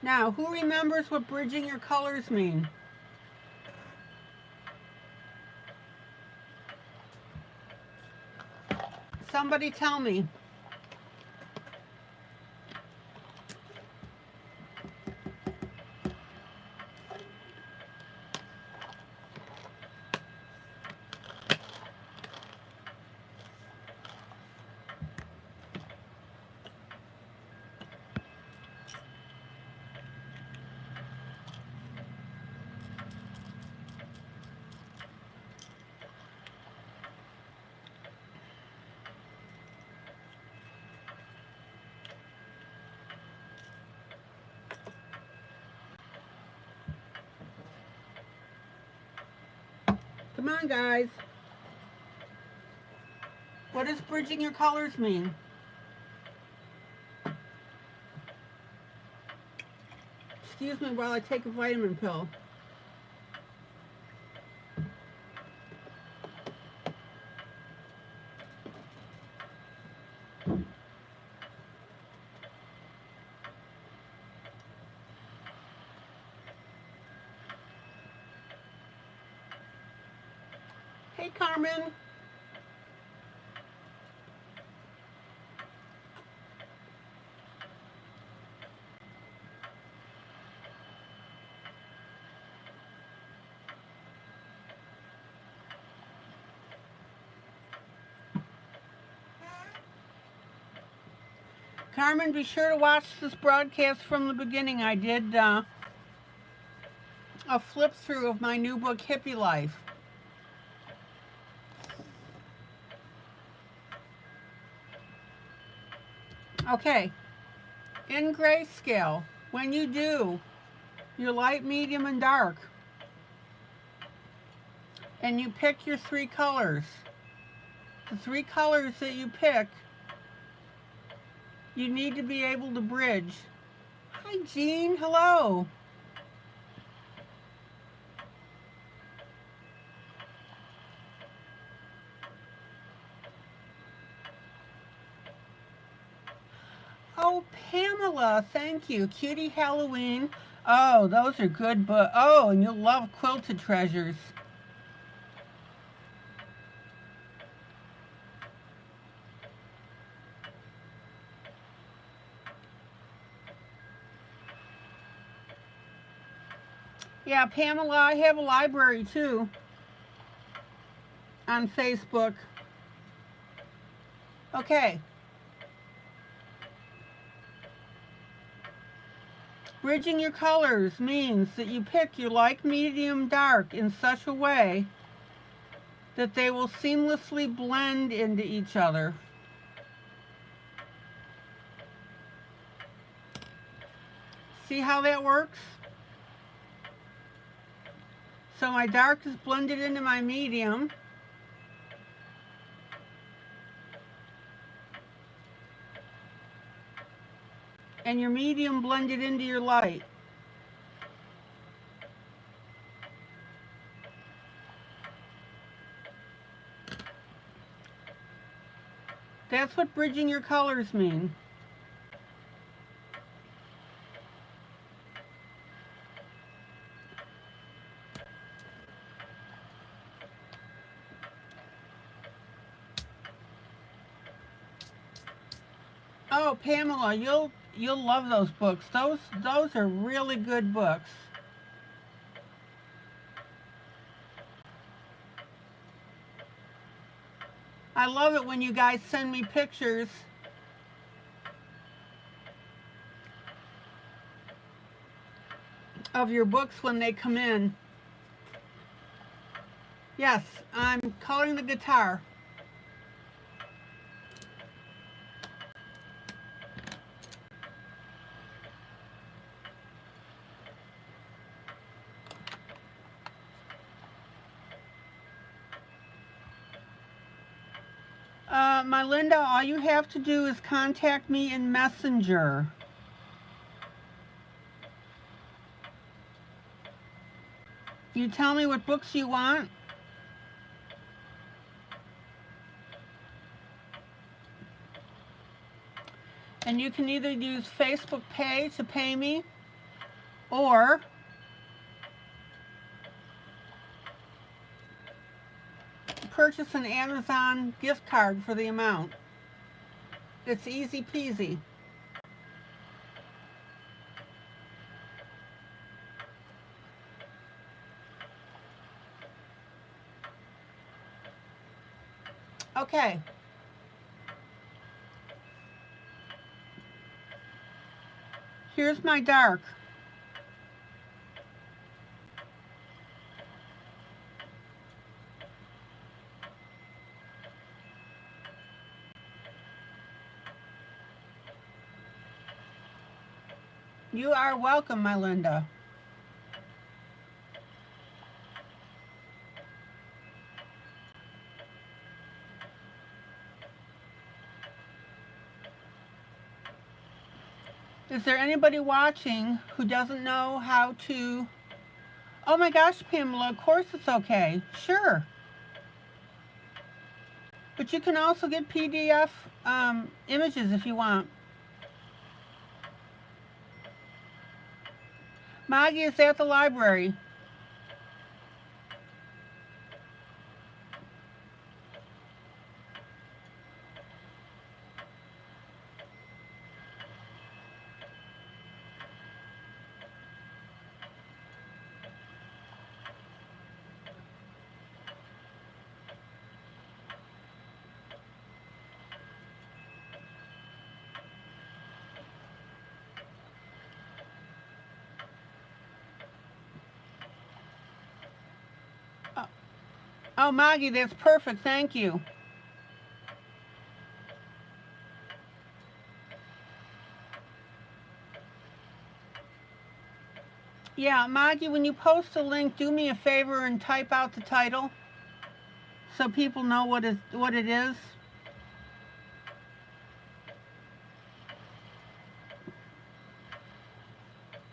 Now, who remembers what bridging your colors mean? Somebody tell me. Come on, guys. What does bridging your colors mean? Excuse me while I take a vitamin pill. Hey, Carmen. Carmen, be sure to watch this broadcast from the beginning. I did a flip through of my new book, Hippie Life. Okay, in grayscale, when you do your light, medium, and dark, and you pick your three colors, the three colors that you pick, you need to be able to bridge. Hi, Jean. Hello. Oh, Pamela, thank you. Cutie Halloween. Oh, those are good books. Oh, and you'll love Quilted Treasures. Yeah, Pamela, I have a library too on Facebook. Okay. Bridging your colors means that you pick your light, medium, dark in such a way that they will seamlessly blend into each other. See how that works? So my dark is blended into my medium. And your medium blended into your light. That's what bridging your colors mean. Oh, Pamela, you'll love those books. Those are really good books. I love it when you guys send me pictures of your books when they come in. Yes, I'm coloring the guitar. My Linda, all you have to do is contact me in Messenger. You tell me what books you want. And you can either use Facebook Pay to pay me, or purchase an Amazon gift card for the amount. It's easy peasy. Okay. Here's my dark. You are welcome, my Linda. Is there anybody watching who doesn't know how to... Oh my gosh, Pamela, of course it's okay. Sure. But you can also get PDF images if you want. Maggie is at the library. Oh, Maggie, that's perfect. Thank you. Yeah, Maggie, when you post a link, do me a favor and type out the title so people know what it is.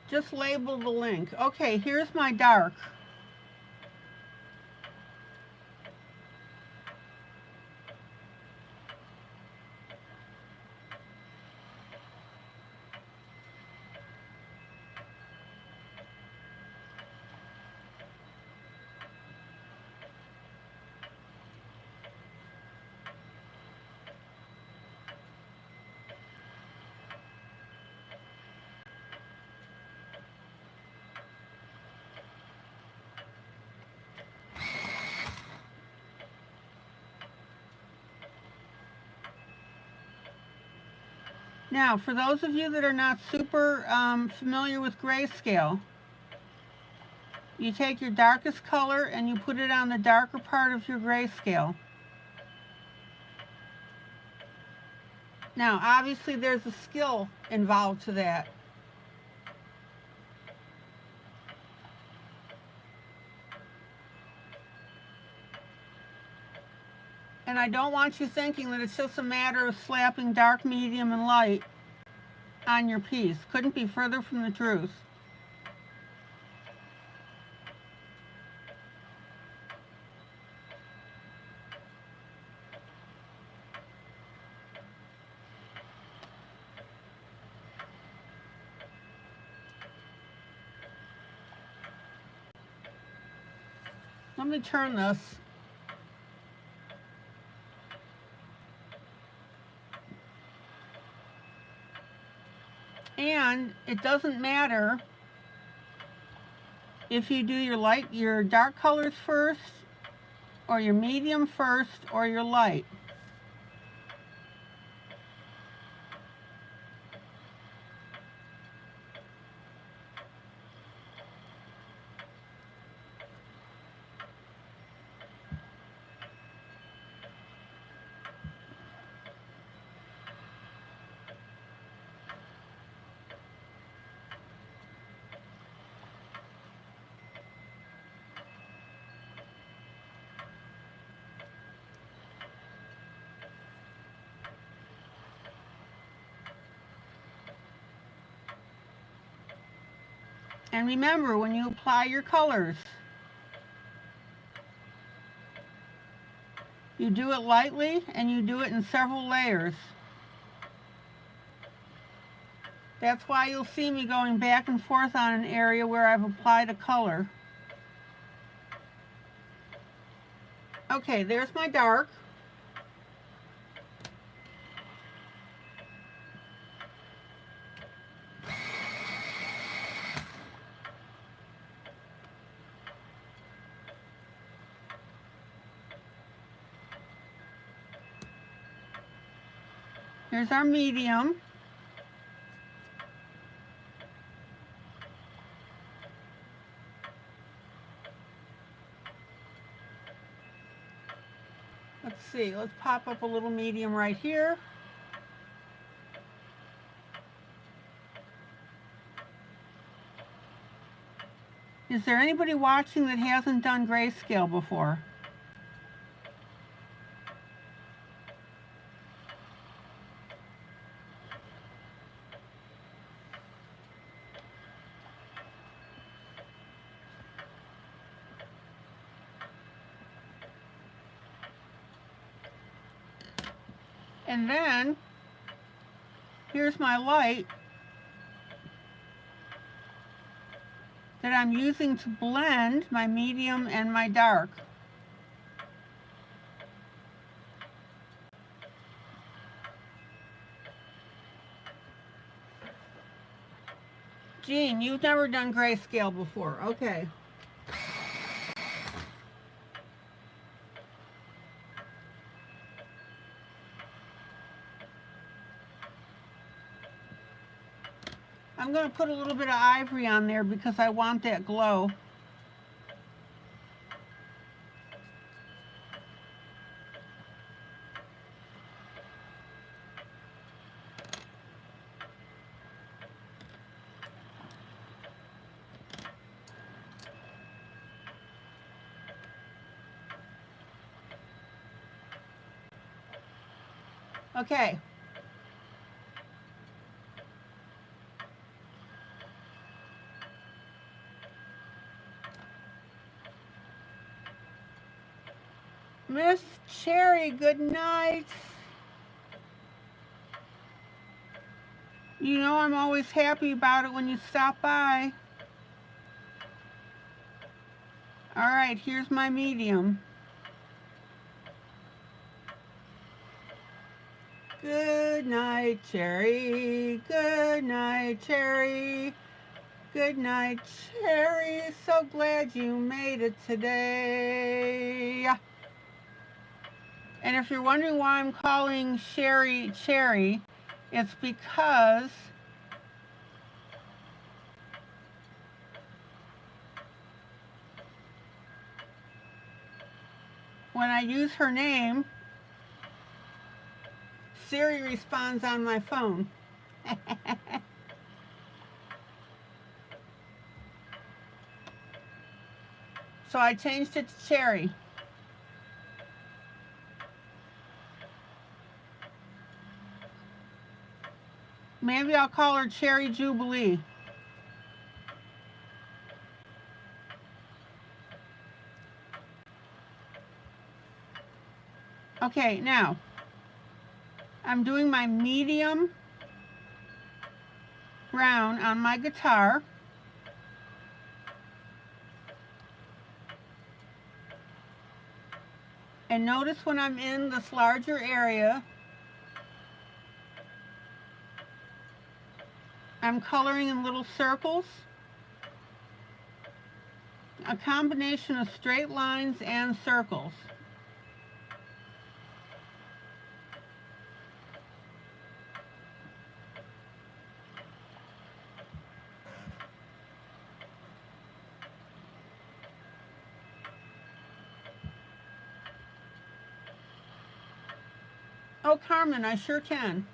Just label the link. Okay, here's my dark. Now, for those of you that are not super familiar with grayscale, you take your darkest color and you put it on the darker part of your grayscale. Now, obviously there's a skill involved to that. And I don't want you thinking that it's just a matter of slapping dark, medium, and light on your piece. Couldn't be further from the truth. Let me turn this. And it doesn't matter if you do your dark colors first, or your medium first, or your light. And remember, when you apply your colors, you do it lightly and you do it in several layers. That's why you'll see me going back and forth on an area where I've applied a color. Okay, there's my dark. Here's our medium. Let's see, let's pop up a little medium right here. Is there anybody watching that hasn't done grayscale before? And then, here's my light that I'm using to blend my medium and my dark. Jean, you've never done grayscale before. Okay. I'm going to put a little bit of ivory on there because I want that glow. Okay. Miss Cherry, good night. You know I'm always happy about it when you stop by. All right, here's my medium. Good night, Cherry. Good night, Cherry. Good night, Cherry. So glad you made it today. And if you're wondering why I'm calling Sherry Cherry, it's because when I use her name, Siri responds on my phone. So I changed it to Cherry. Maybe I'll call her Cherry Jubilee. Okay, now I'm doing my medium brown on my guitar. And notice when I'm in this larger area, I'm coloring in little circles, a combination of straight lines and circles. Oh, Carmen, I sure can.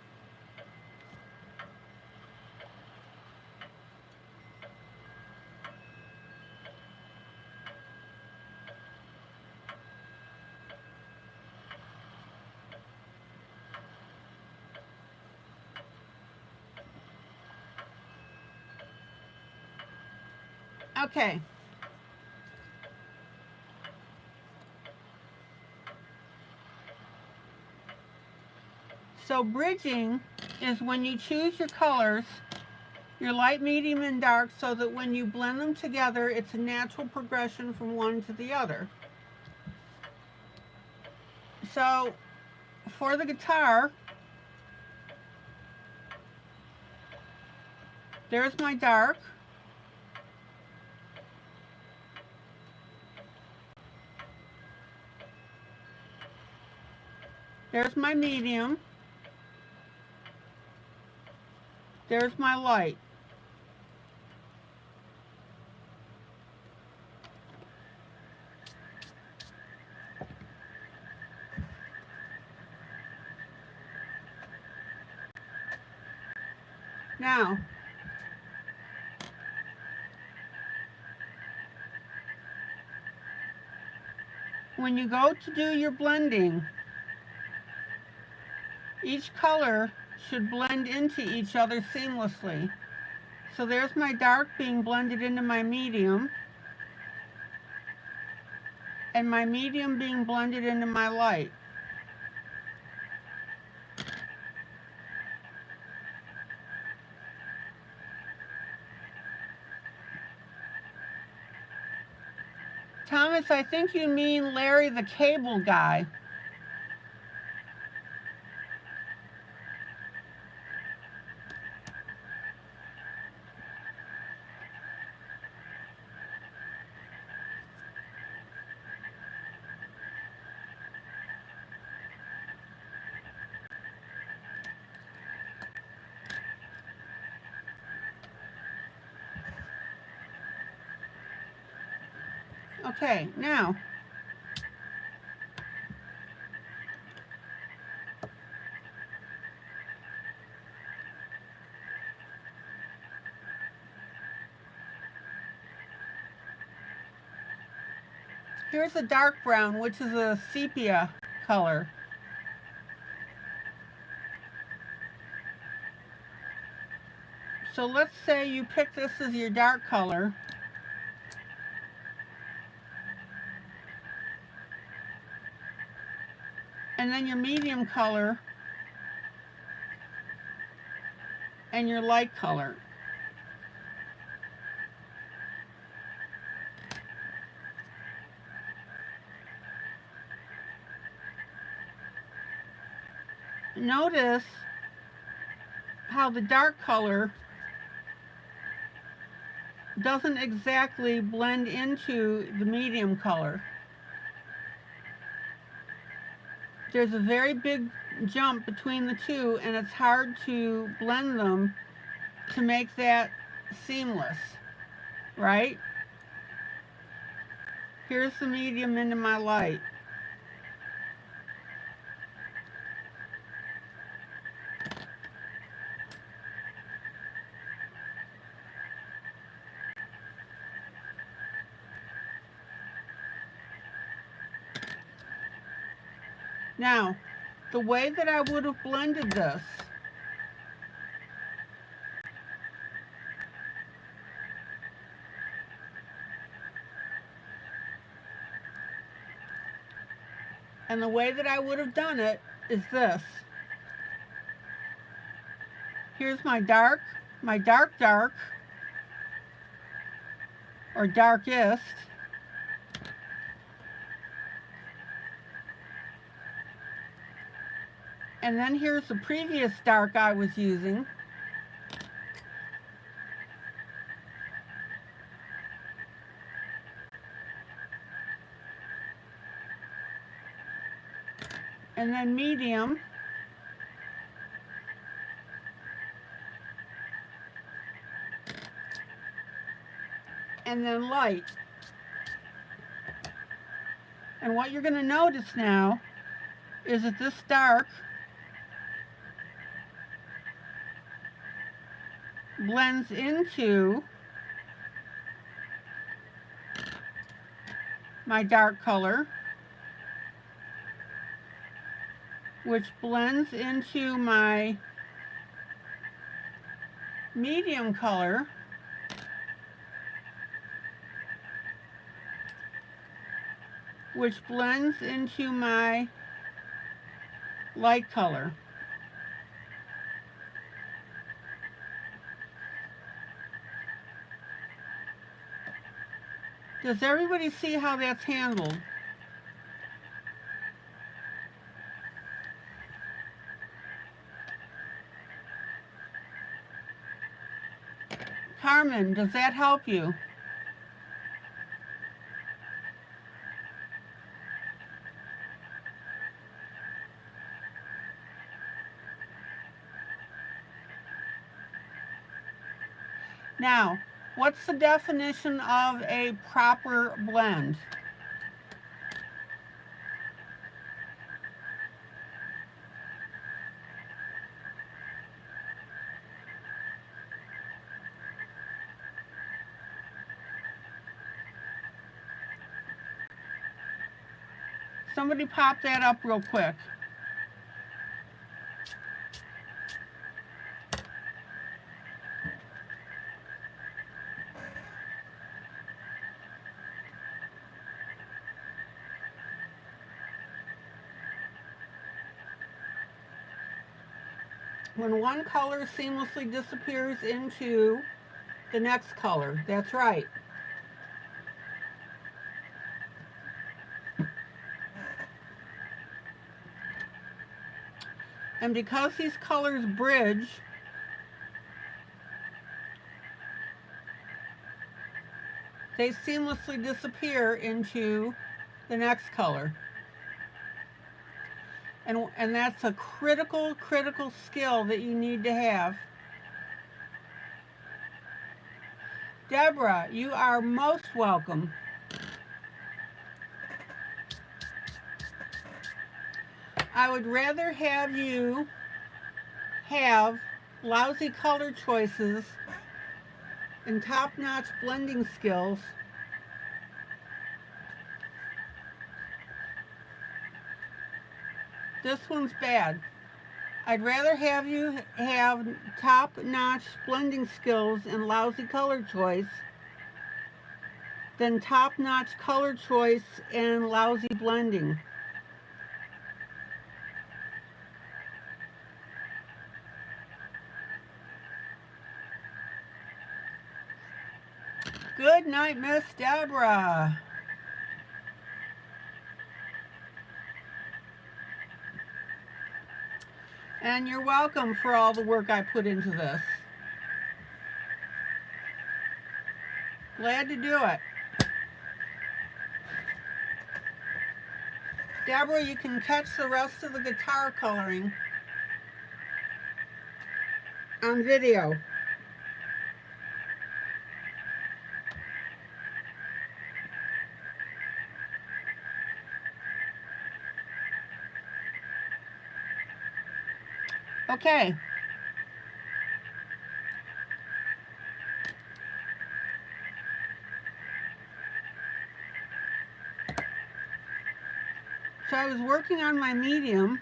Okay. So bridging is when you choose your colors, your light, medium, and dark, so that when you blend them together, it's a natural progression from one to the other. So for the guitar, there's my dark. There's my medium. There's my light. Now, when you go to do your blending, each color should blend into each other seamlessly. So there's my dark being blended into my medium, and my medium being blended into my light. Thomas, I think you mean Larry the Cable Guy. Okay, now, here's a dark brown, which is a sepia color. So let's say you pick this as your dark color. And then your medium color and your light color. Notice how the dark color doesn't exactly blend into the medium color. There's a very big jump between the two, and it's hard to blend them to make that seamless, right? Here's the medium into my light. Now, the way that I would have blended this and the way that I would have done it is this. Here's my dark, or darkest. And then here's the previous dark I was using. And then medium. And then light. And what you're going to notice now is that this dark blends into my dark color, which blends into my medium color, which blends into my light color. Does everybody see how that's handled? Carmen, does that help you? Now, what's the definition of a proper blend? Somebody pop that up real quick. When one color seamlessly disappears into the next color. That's right. And because these colors bridge, they seamlessly disappear into the next color. And that's a critical skill that you need to have. Deborah, you are most welcome. I would rather have you have lousy color choices and top-notch blending skills This one's bad. I'd rather have you have top-notch blending skills and lousy color choice than top-notch color choice and lousy blending. Good night, Miss Deborah. And you're welcome for all the work I put into this. Glad to do it. Deborah, you can catch the rest of the guitar coloring on video. Okay. So I was working on my medium.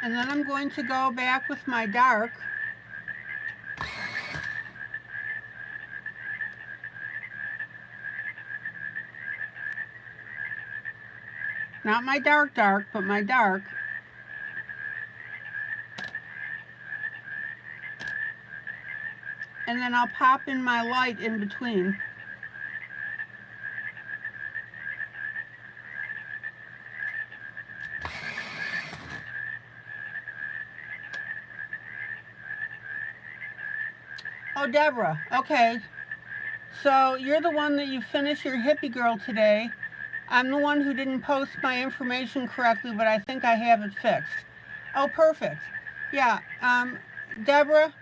And then I'm going to go back with my dark. Not my dark, but my dark. And then I'll pop in my light in between. Deborah, okay. So you're the one that you finished your hippie girl today. I'm the one who didn't post my information correctly, but I think I have it fixed. Oh, perfect. Yeah, Deborah,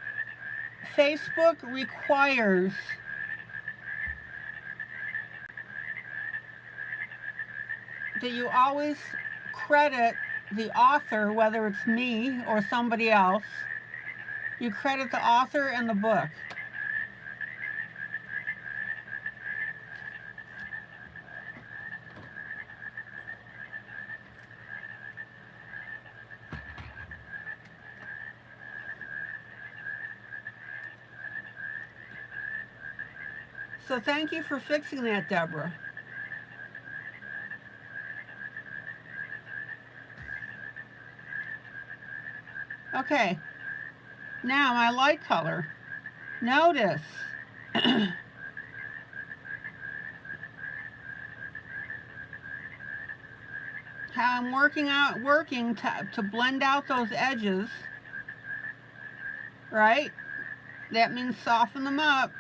Facebook requires that you always credit the author, whether it's me or somebody else. You credit the author and the book. So thank you for fixing that, Deborah. Okay, now my light color. Notice how I'm working to blend out those edges, right? That means soften them up.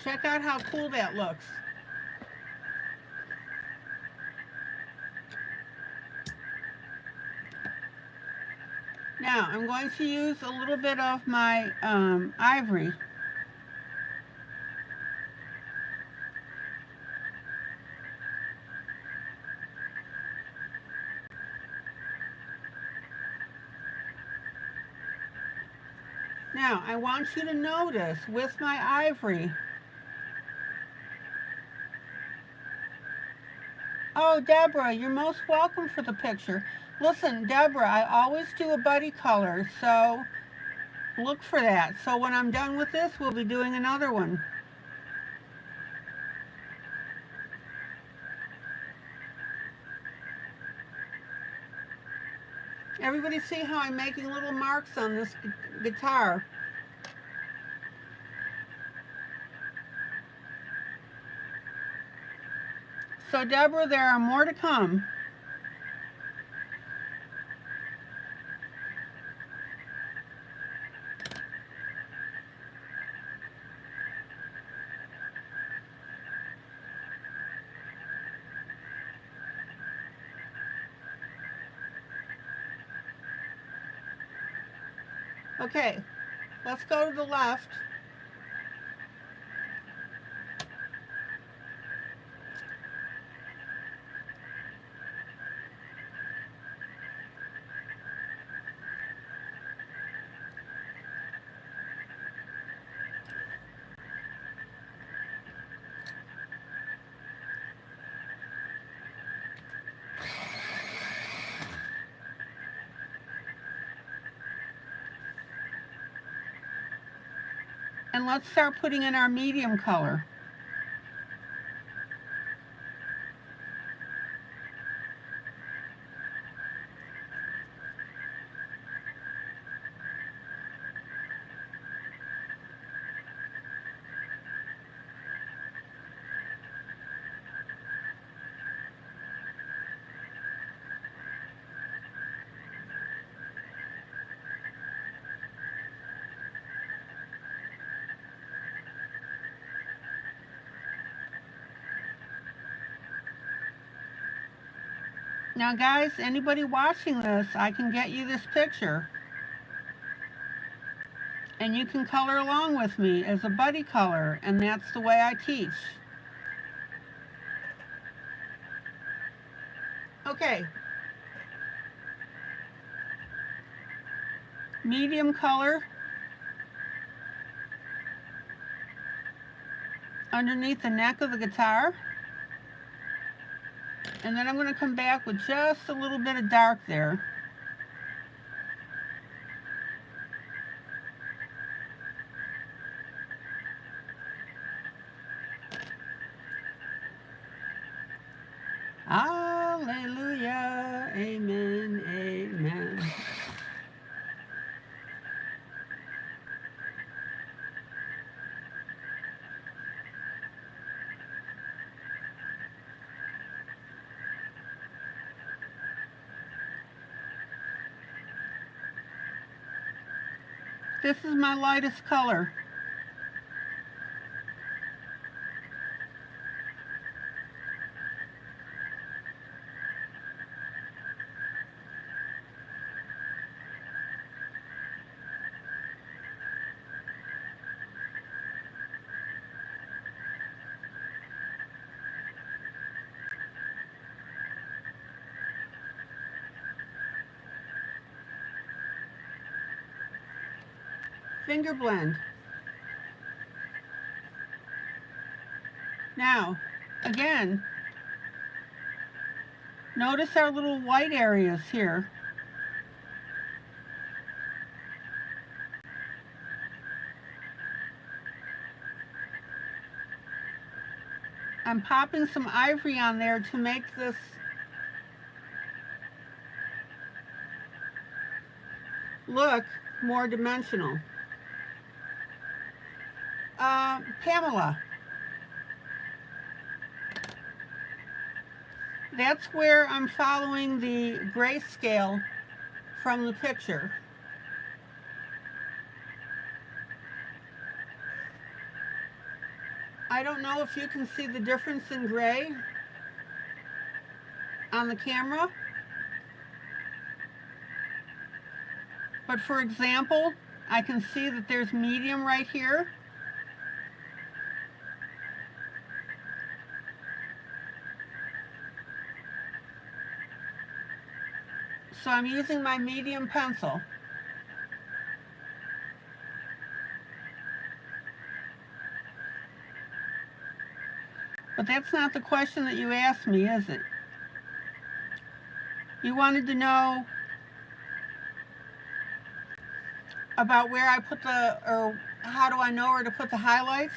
Check out how cool that looks. Now I'm going to use a little bit of my ivory. Now I want you to notice with my ivory. Oh, Deborah, you're most welcome for the picture. Listen, Deborah, I always do a buddy color, so look for that. So when I'm done with this, we'll be doing another one. Everybody see how I'm making little marks on this guitar? So Deborah, there are more to come. Okay, let's go to the left. And let's start putting in our medium color. Now guys, anybody watching this, I can get you this picture. And you can color along with me as a buddy color, and that's the way I teach. Okay. Medium color underneath the neck of the guitar. And then I'm going to come back with just a little bit of dark there. Hallelujah. Amen. Amen. This is my lightest color. Finger blend. Now, again, notice our little white areas here. I'm popping some ivory on there to make this look more dimensional. Pamela. That's where I'm following the grayscale from the picture. I don't know if you can see the difference in gray on the camera. But for example, I can see that there's medium right here. So I'm using my medium pencil. But that's not the question that you asked me, is it? You wanted to know about where I put or how do I know where to put the highlights?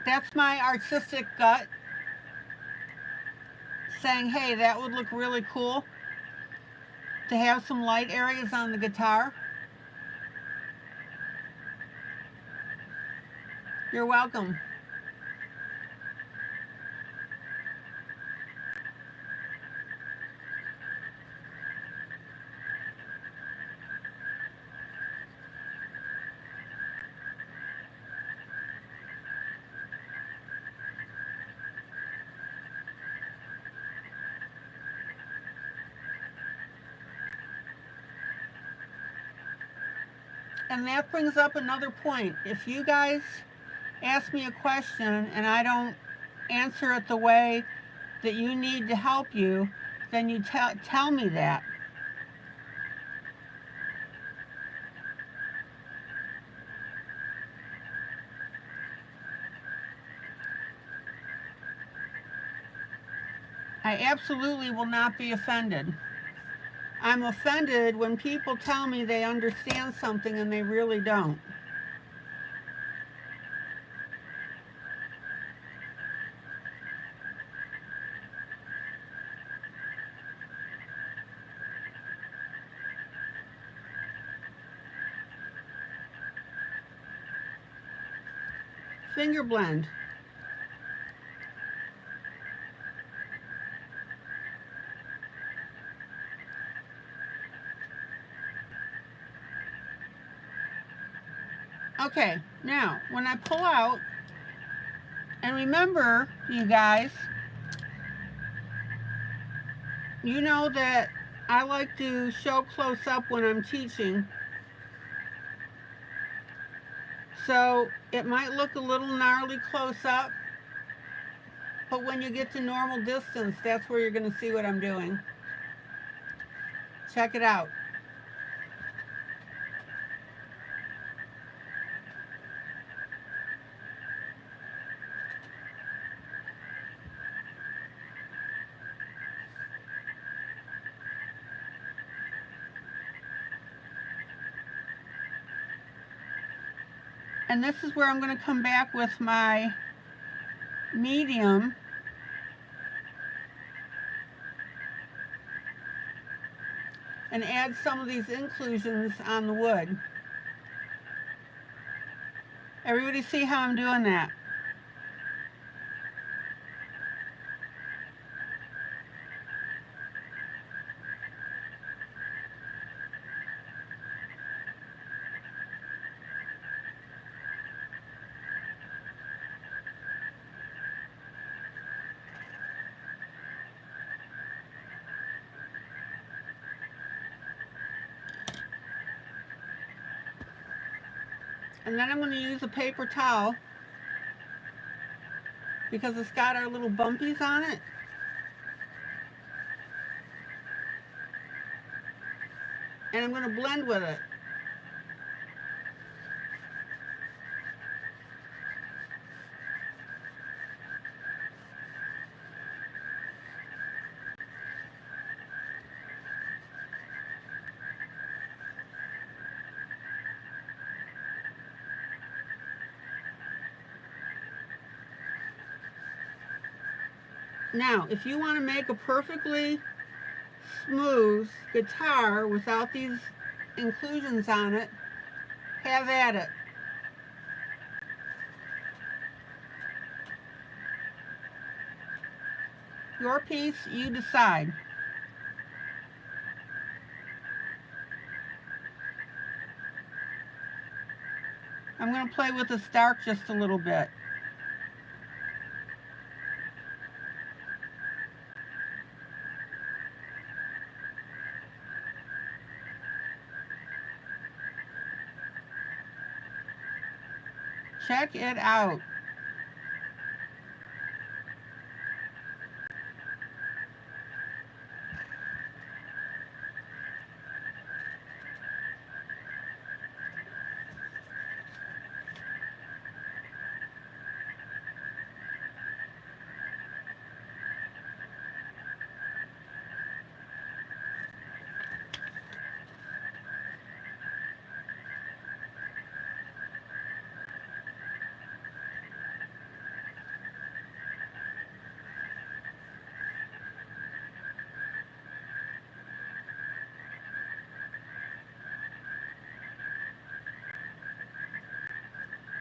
That's my artistic gut saying, hey, that would look really cool to have some light areas on the guitar. You're welcome. And that brings up another point. If you guys ask me a question and I don't answer it the way that you need to help you, then you tell me that. I absolutely will not be offended. I'm offended when people tell me they understand something and they really don't. Finger blend. Okay, now when I pull out, and remember, you guys, you know that I like to show close up when I'm teaching. So it might look a little gnarly close up, but when you get to normal distance, that's where you're going to see what I'm doing. Check it out. And this is where I'm going to come back with my medium, and add some of these inclusions on the wood. Everybody see how I'm doing that? And then I'm going to use a paper towel because it's got our little bumpies on it. And I'm going to blend with it. Now, if you want to make a perfectly smooth guitar without these inclusions on it, have at it. Your piece, you decide. I'm going to play with this dark just a little bit. Check it out.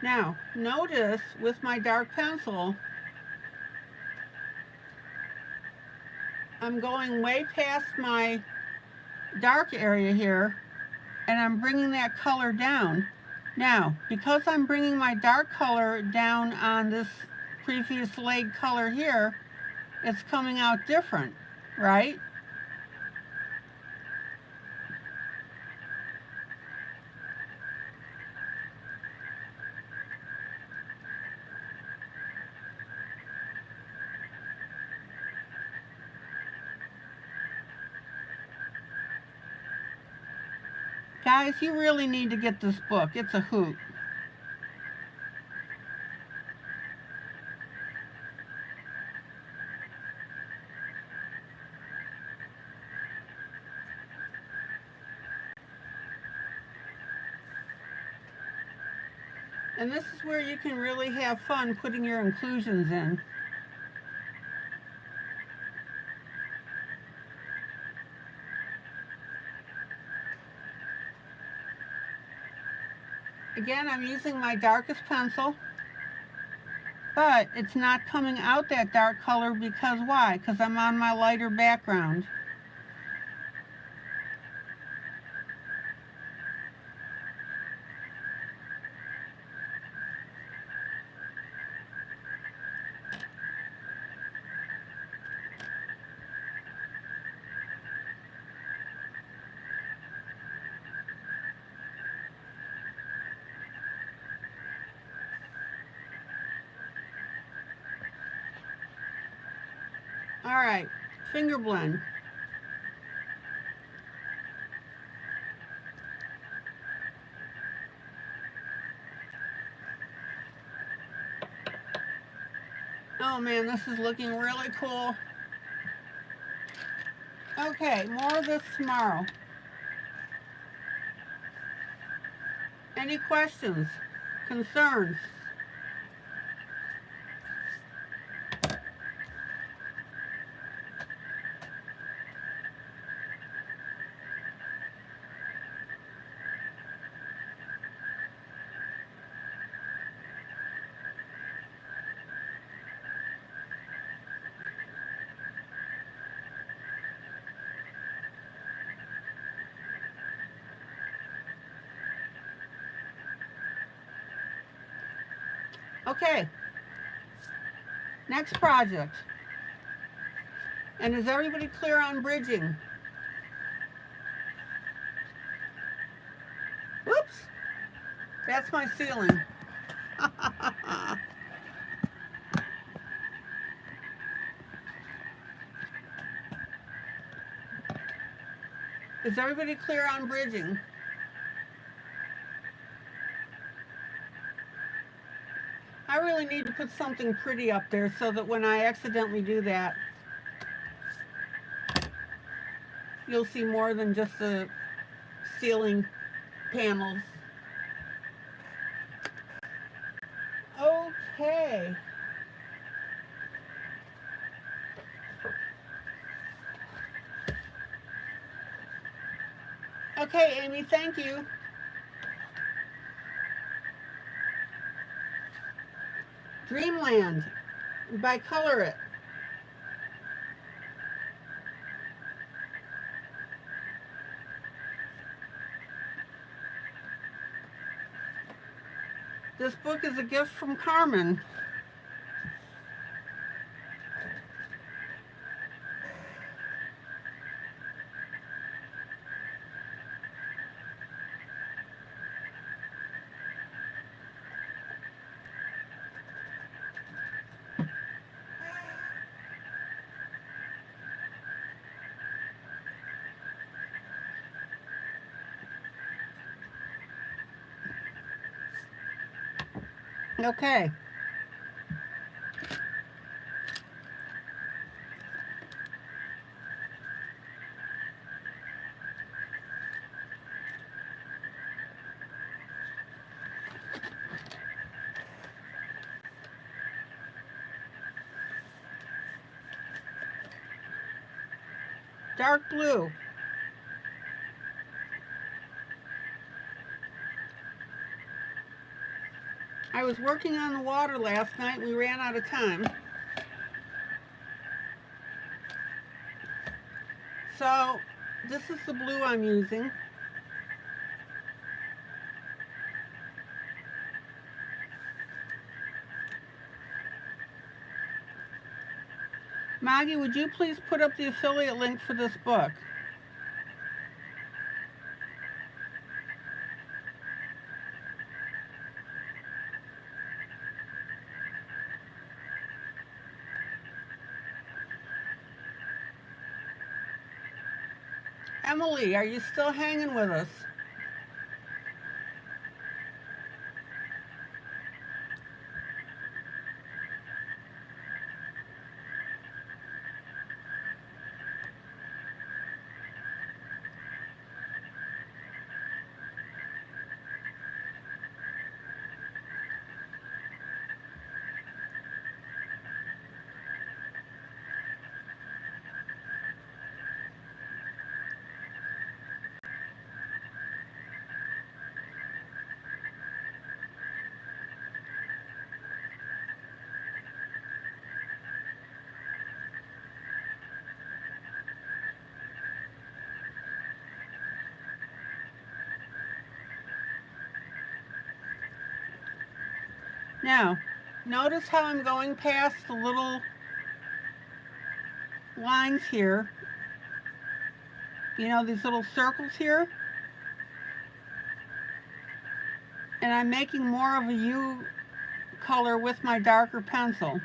Now, notice with my dark pencil, I'm going way past my dark area here, and I'm bringing that color down. Now, because I'm bringing my dark color down on this previous laid color here, it's coming out different, right? Guys, you really need to get this book. It's a hoot. And this is where you can really have fun putting your inclusions in. Again, I'm using my darkest pencil, but it's not coming out that dark color because why? Because I'm on my lighter background. All right, finger blend. Oh man, this is looking really cool. Okay, more of this tomorrow. Any questions? Concerns? Okay, next project. And is everybody clear on bridging? Whoops, that's my ceiling. Is everybody clear on bridging? I really need to put something pretty up there so that when I accidentally do that, you'll see more than just the ceiling panels. Okay. Okay, Amy, thank you. Dreamland by Color It. This book is a gift from Carmen. Okay. Dark blue. I was working on the water last night. We ran out of time. So this is the blue I'm using. Maggie, would you please put up the affiliate link for this book? Emily, are you still hanging with us? Now, notice how I'm going past the little lines here. You know, these little circles here? And I'm making more of a U color with my darker pencil.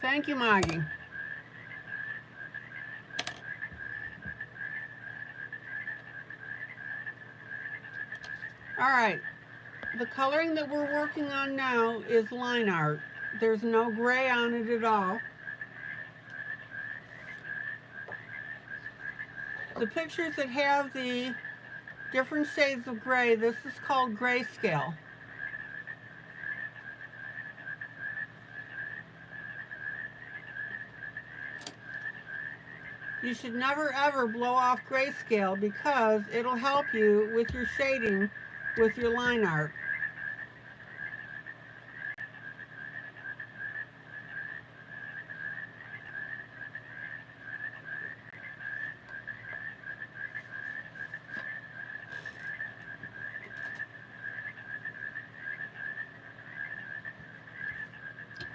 Thank you, Maggie. All right, the coloring that we're working on now is line art. There's no gray on it at all. The pictures that have the different shades of gray, this is called grayscale. You should never ever blow off grayscale because it'll help you with your shading with your line art.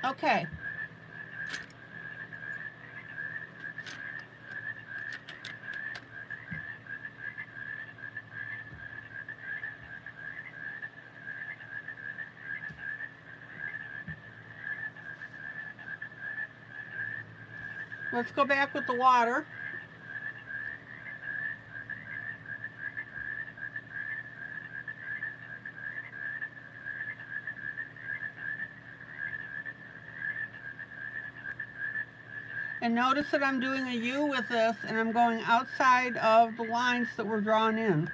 Okay. Let's go back with the water. And notice that I'm doing a U with this, and I'm going outside of the lines that were drawn in.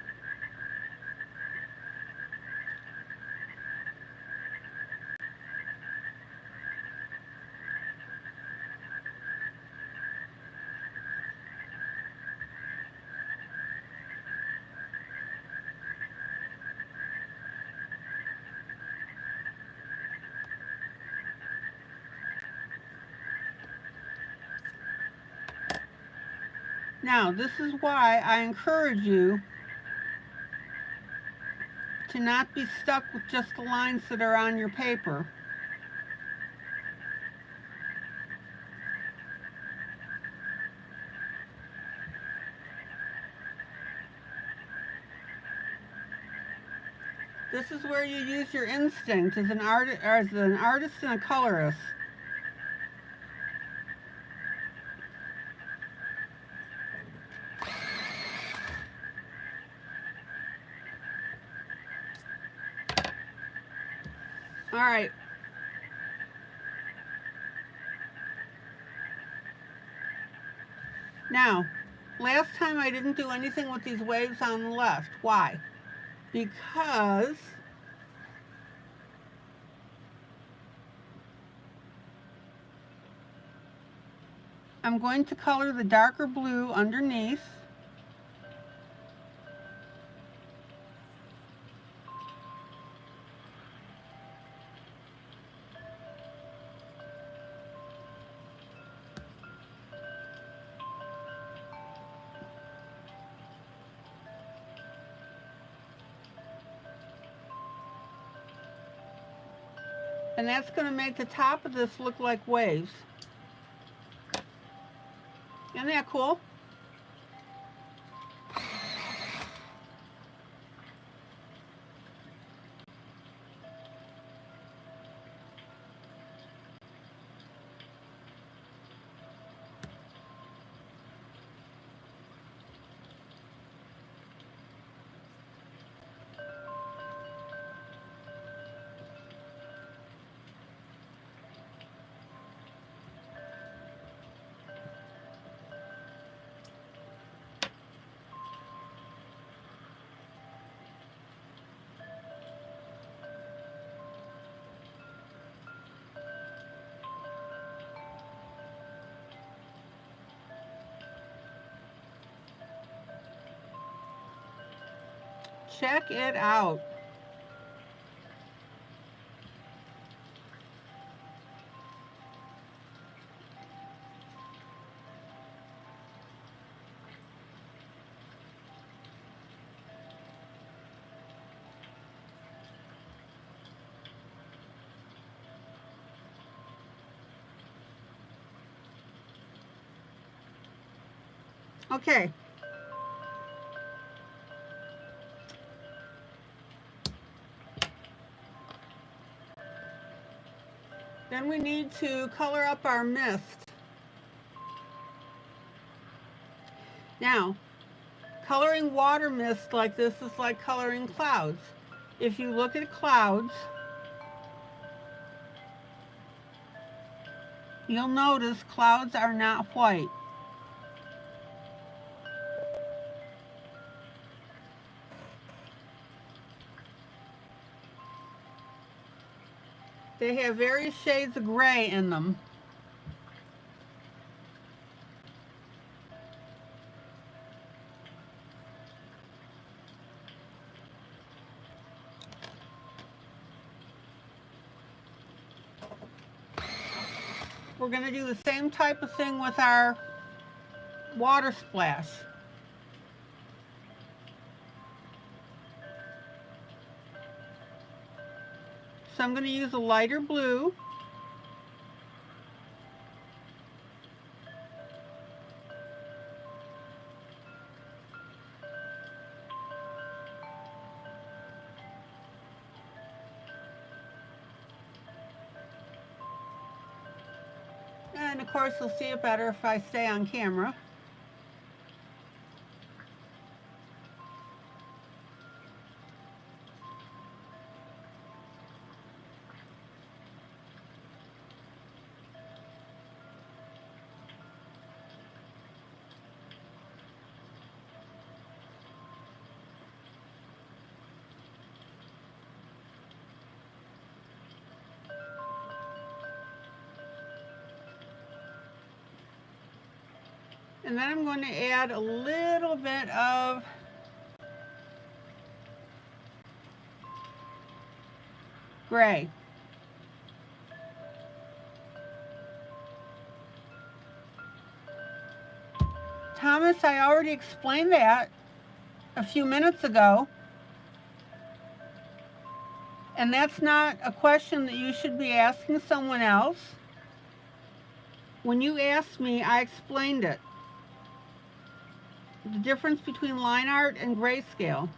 Now, this is why I encourage you to not be stuck with just the lines that are on your paper. This is where you use your instinct as an artist and a colorist. All right. Now, last time I didn't do anything with these waves on the left. Why? Because I'm going to color the darker blue underneath. And that's going to make the top of this look like waves. Isn't that cool? Check it out. Okay. Then we need to color up our mist. Now, coloring water mist like this is like coloring clouds. If you look at clouds, you'll notice clouds are not white. They have various shades of gray in them. We're going to do the same type of thing with our water splash. So I'm going to use a lighter blue. of course you'll see it better if I stay on camera. And then I'm going to add a little bit of gray. Thomas, I already explained that a few minutes ago. And that's not a question that you should be asking someone else. When you asked me, I explained it. The difference between line art and grayscale.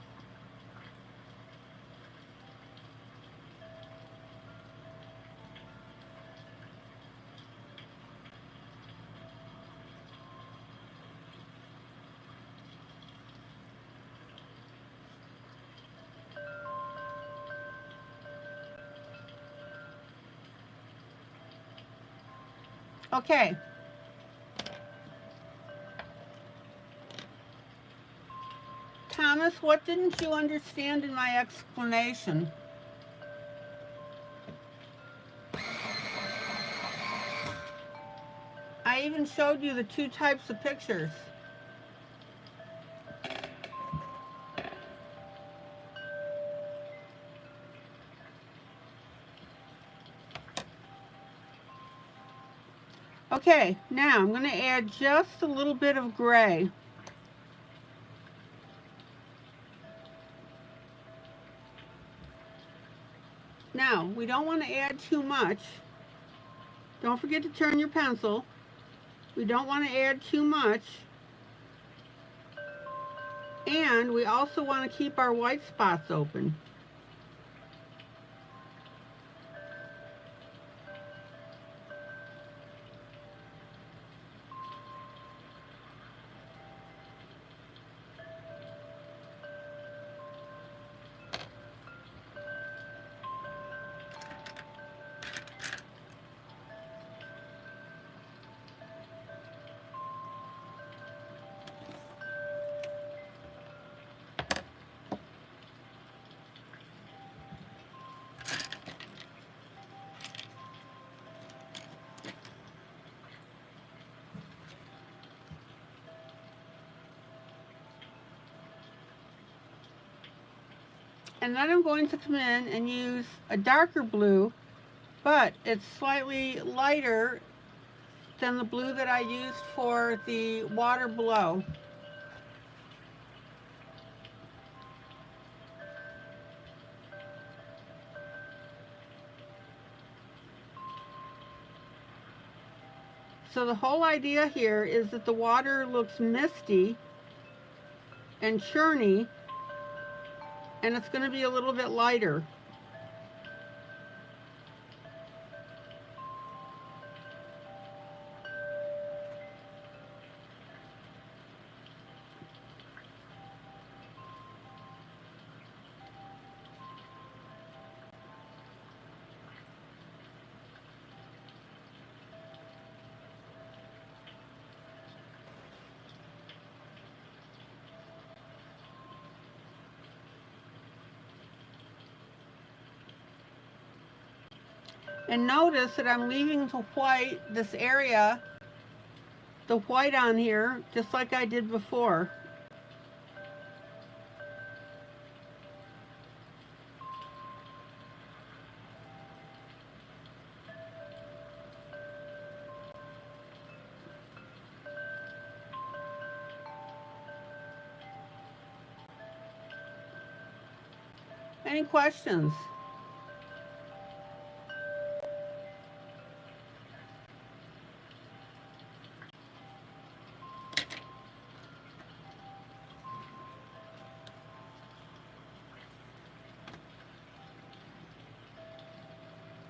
Okay. Thomas, what didn't you understand in my explanation? I even showed you the two types of pictures. Okay, now I'm going to add just a little bit of gray. Now, we don't want to add too much. Don't forget to turn your pencil. We don't want to add too much. And we also want to keep our white spots open. And then I'm going to come in and use a darker blue, but it's slightly lighter than the blue that I used for the water below. So the whole idea here is that the water looks misty and churny, and it's going to be a little bit lighter. And notice that I'm leaving the white, this area, the white on here, just like I did before. Any questions?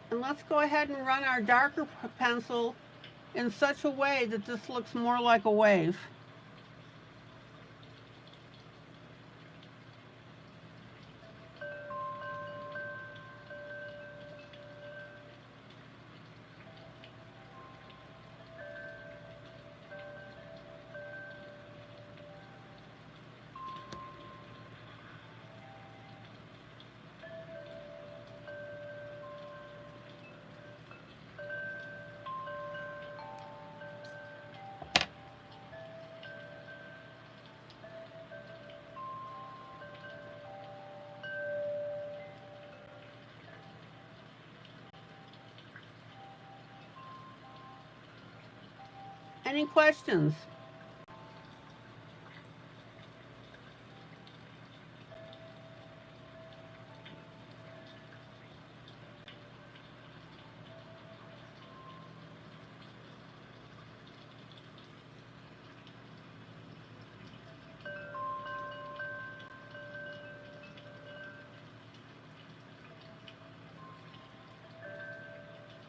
And let's go ahead and run our darker pencil in such a way that this looks more like a wave. Any questions?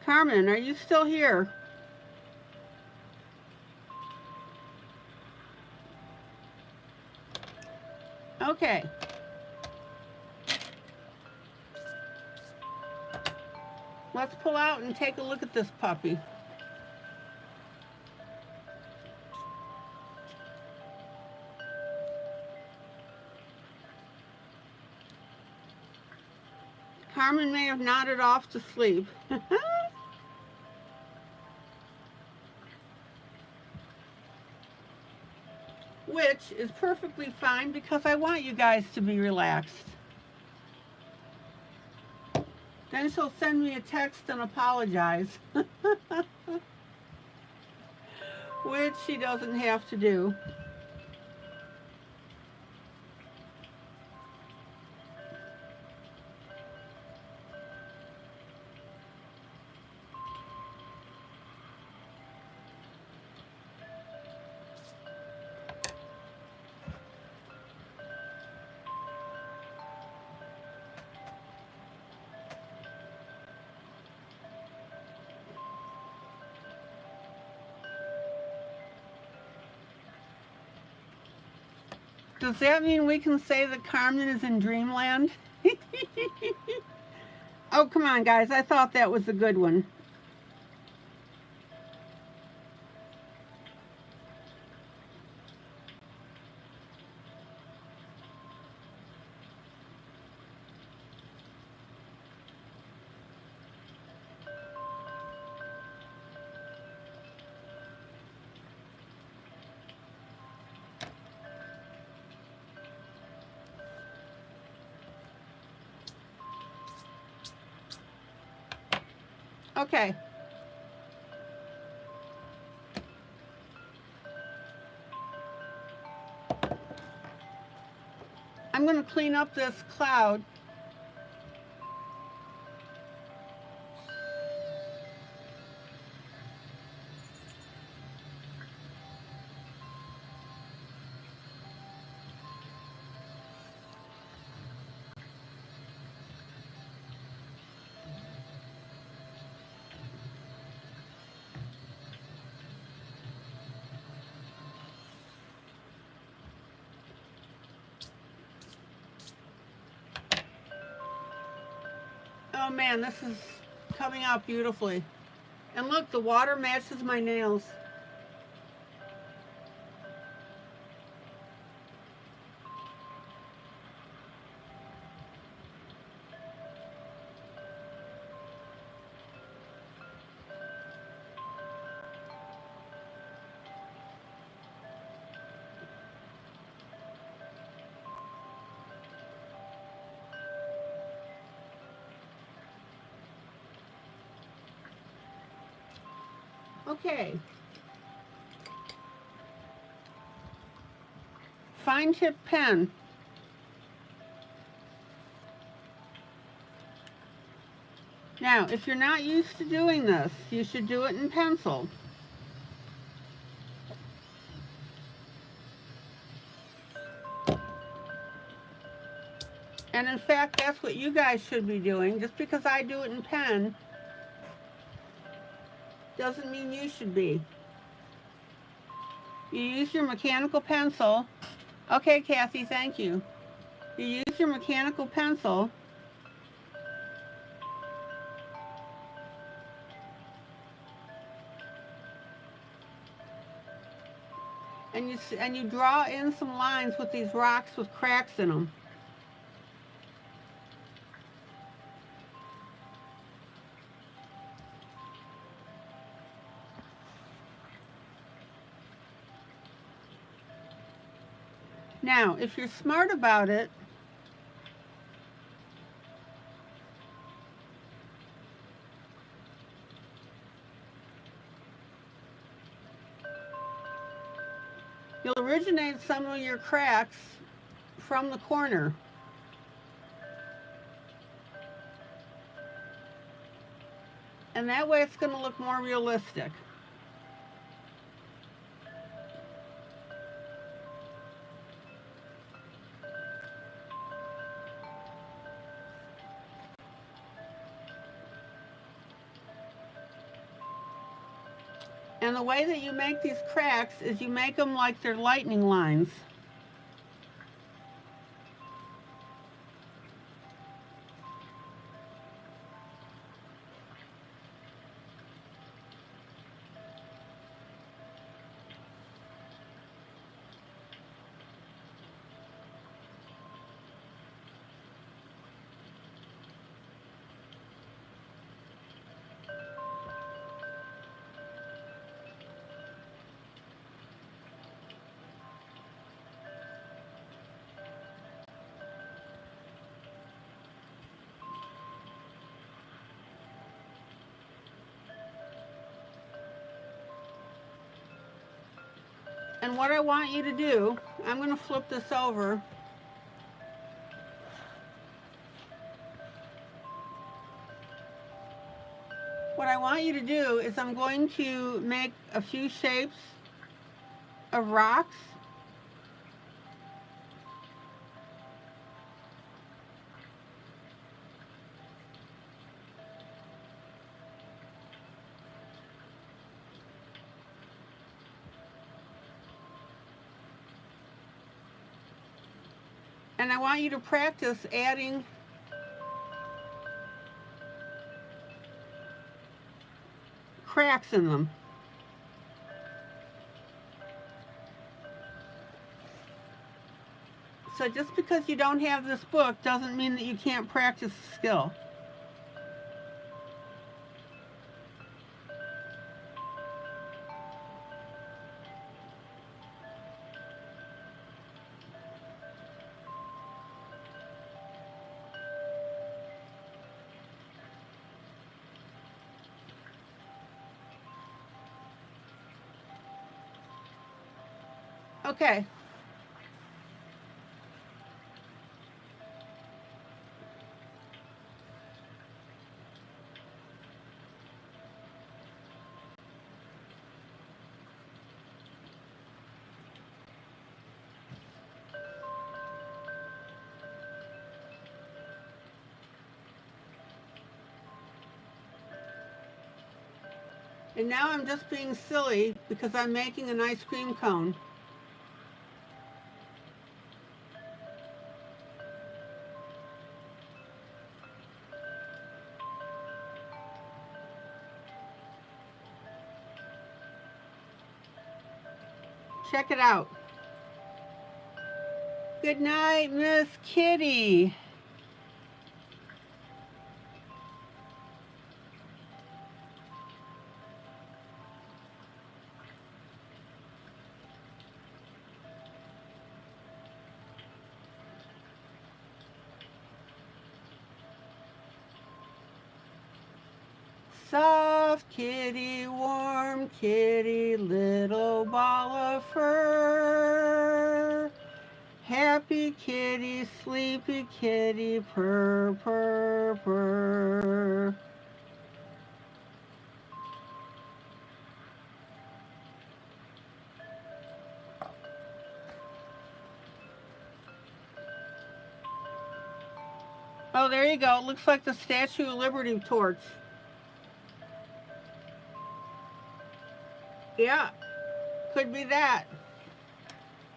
Carmen, are you still here? Okay. Let's pull out and take a look at this puppy. Carmen may have nodded off to sleep. Which is perfectly fine because I want you guys to be relaxed. Then she'll send me a text and apologize. Which she doesn't have to do. Does that mean we can say that Carmen is in dreamland? Oh, come on, guys. I thought that was a good one. Okay. I'm going to clean up this cloud. Oh man, this is coming out beautifully. And look, the water matches my nails. Okay. Fine tip pen. Now, if you're not used to doing this, you should do it in pencil. And in fact, that's what you guys should be doing. Just because I do it in pen doesn't mean you should be. You use your mechanical pencil. Okay, Kathy, thank you. You use your mechanical pencil and you draw in some lines with these rocks with cracks in them. Now, if you're smart about it, you'll originate some of your cracks from the corner. And that way it's going to look more realistic. And the way that you make these cracks is you make them like they're lightning lines. And what I want you to do, I'm going to flip this over. What I want you to do is I'm going to make a few shapes of rocks. And I want you to practice adding cracks in them. So just because you don't have this book doesn't mean that you can't practice the skill. Okay. And now I'm just being silly because I'm making an ice cream cone. Check it out. Good night, Miss Kitty. Soft kitty, warm kitty, little ball of fur. Happy kitty, sleepy kitty, purr, purr, purr. Oh, there you go. It looks like the Statue of Liberty torch. Yeah, could be that.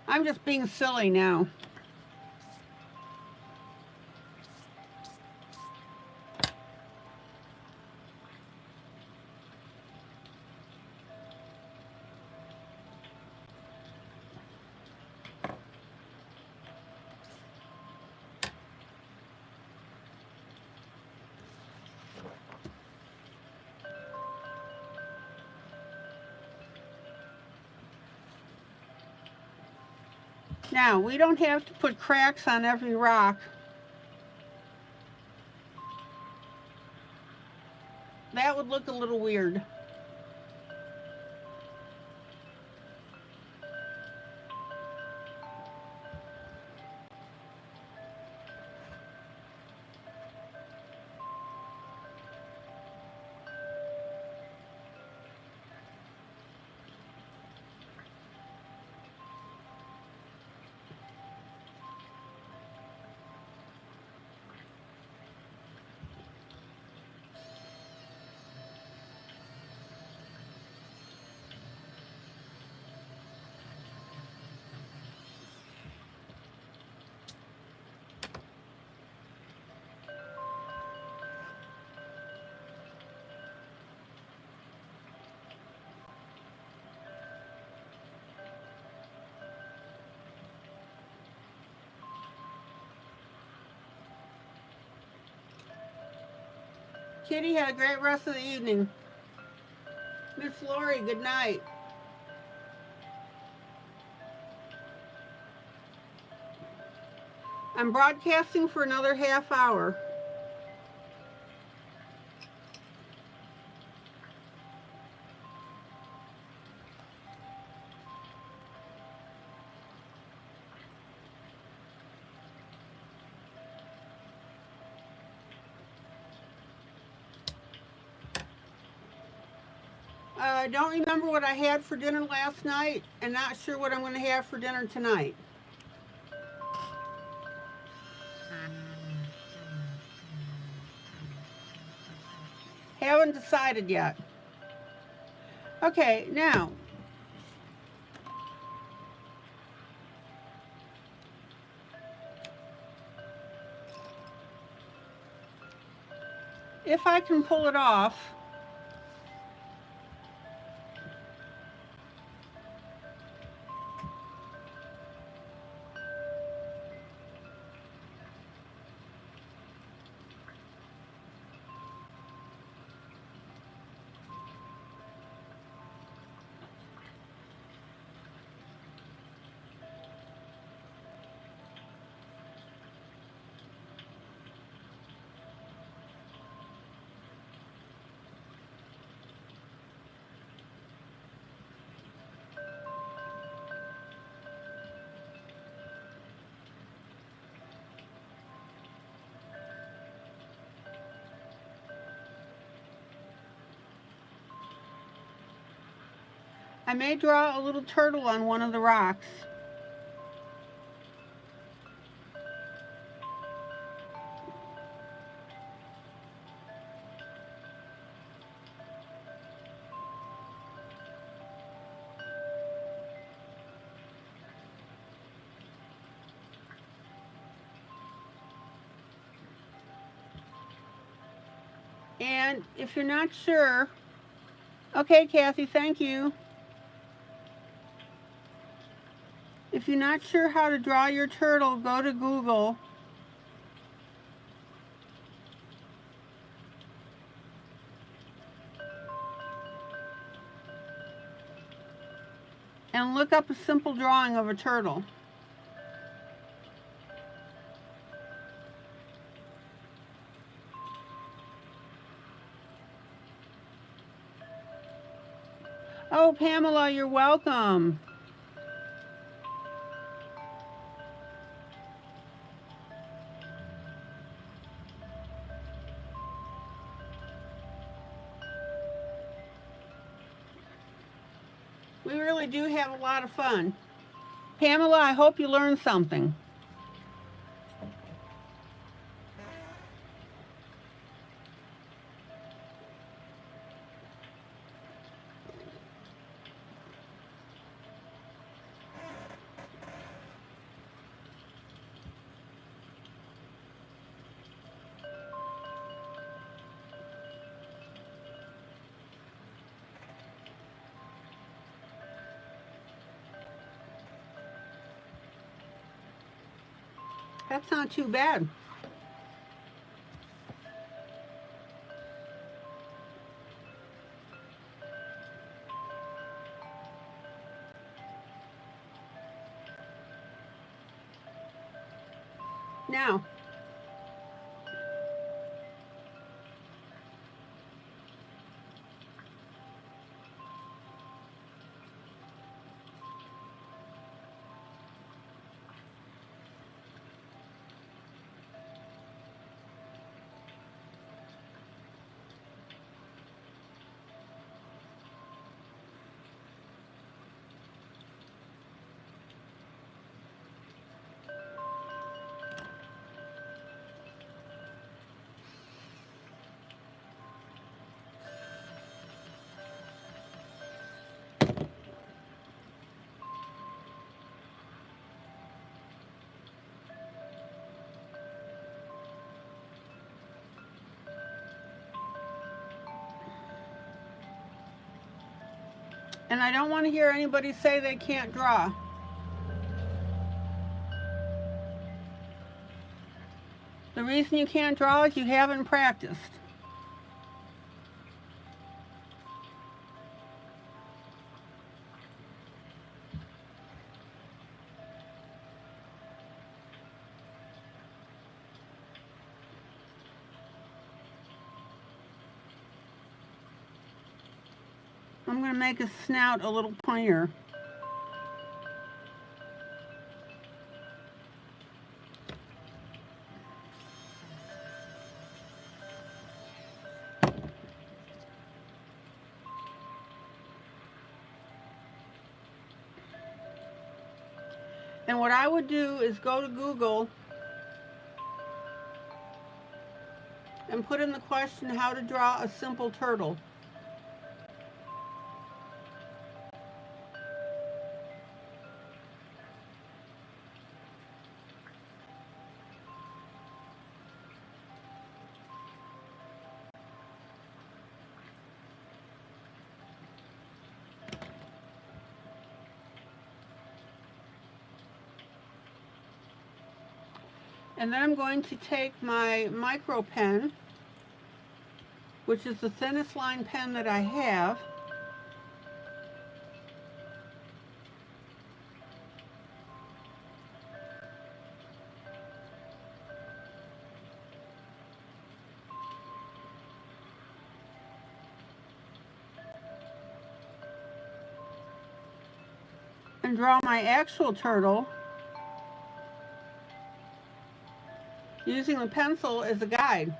I'm just being silly now. Now, we don't have to put cracks on every rock. That would look a little weird. Kitty, had a great rest of the evening. Miss Lori, good night. I'm broadcasting for another half hour. I don't remember what I had for dinner last night, and not sure what I'm going to have for dinner tonight. Haven't decided yet. Okay, now, if I can pull it off, I may draw a little turtle on one of the rocks. And if you're not sure, okay, Kathy, thank you. If you're not sure how to draw your turtle, go to Google. And look up a simple drawing of a turtle. Oh, Pamela, you're welcome. We really do have a lot of fun. Pamela, I hope you learned something. That's not too bad. Now, and I don't want to hear anybody say they can't draw. The reason you can't draw is you haven't practiced. I'm going to make his snout a little pointier. And what I would do is go to Google and put in the question how to draw a simple turtle. And then I'm going to take my micro pen, which is the thinnest line pen that I have, and draw my actual turtle using the pencil as a guide.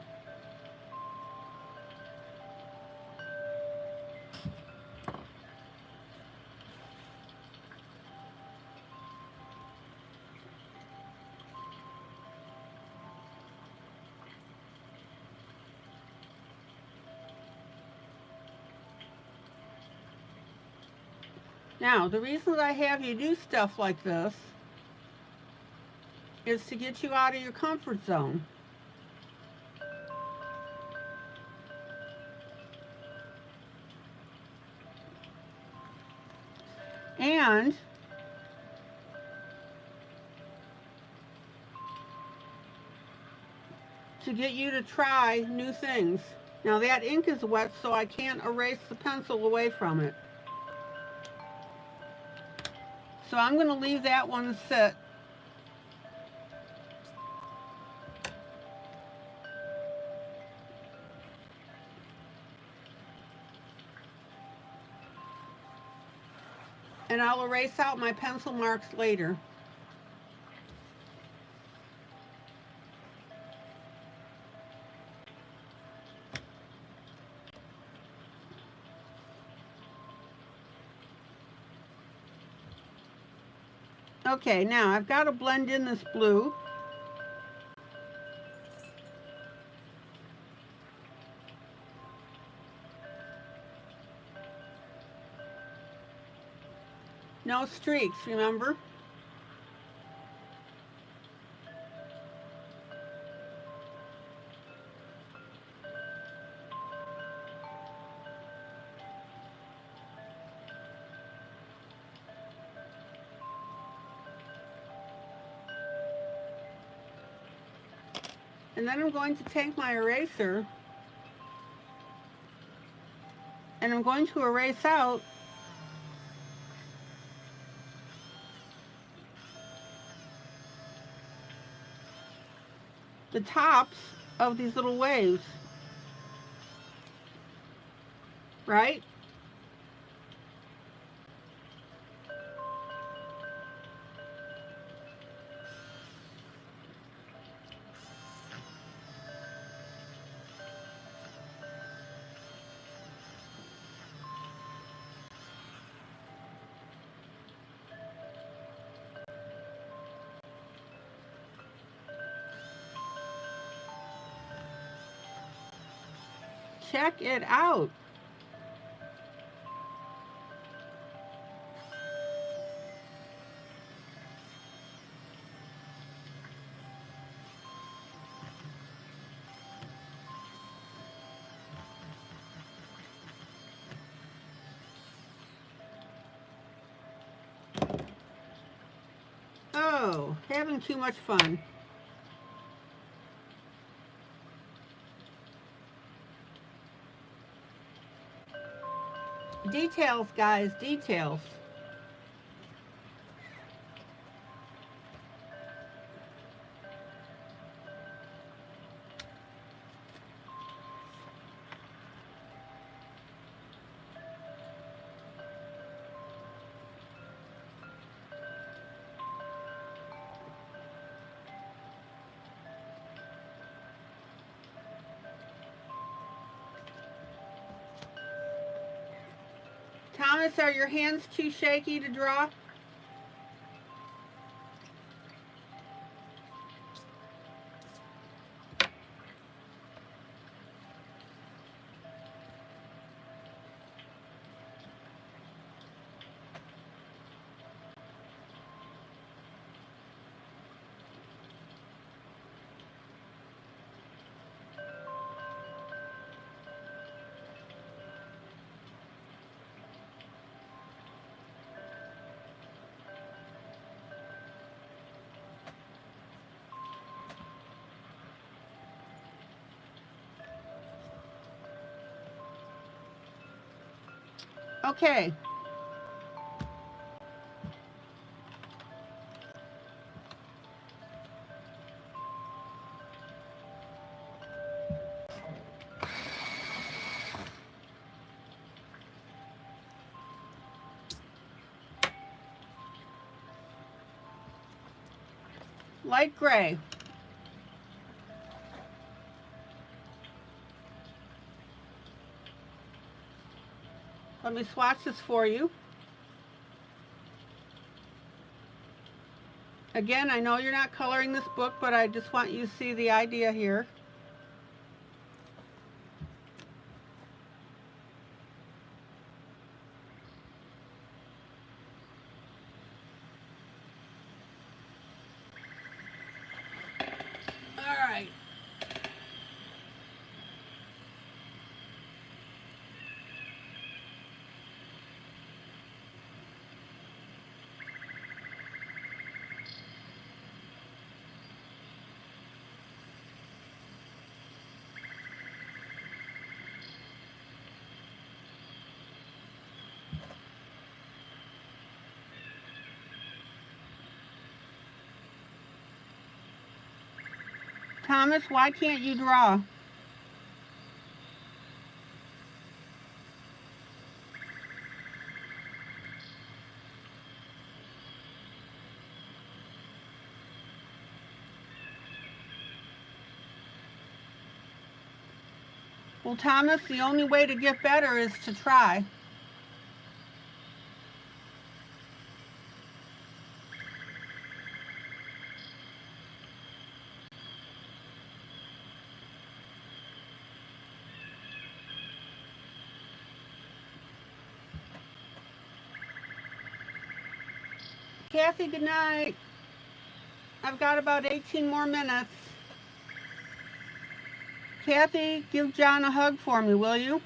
Now, the reason that I have you do stuff like this is to get you out of your comfort zone. And to get you to try new things. Now that ink is wet, so I can't erase the pencil away from it. So I'm going to leave that one sit. And I'll erase out my pencil marks later. Okay, now I've got to blend in this blue. No streaks, remember? And then I'm going to take my eraser and I'm going to erase out the tops of these little waves, right? Check it out. Oh, having too much fun. Details, guys, details. Thomas, are your hands too shaky to draw? Okay. Light gray. Let me swatch this for you. Again, I know you're not coloring this book, but I just want you to see the idea here. All right. Thomas, why can't you draw? Well, Thomas, the only way to get better is to try. Kathy, good night. I've got about 18 more minutes. Kathy, give John a hug for me, will you?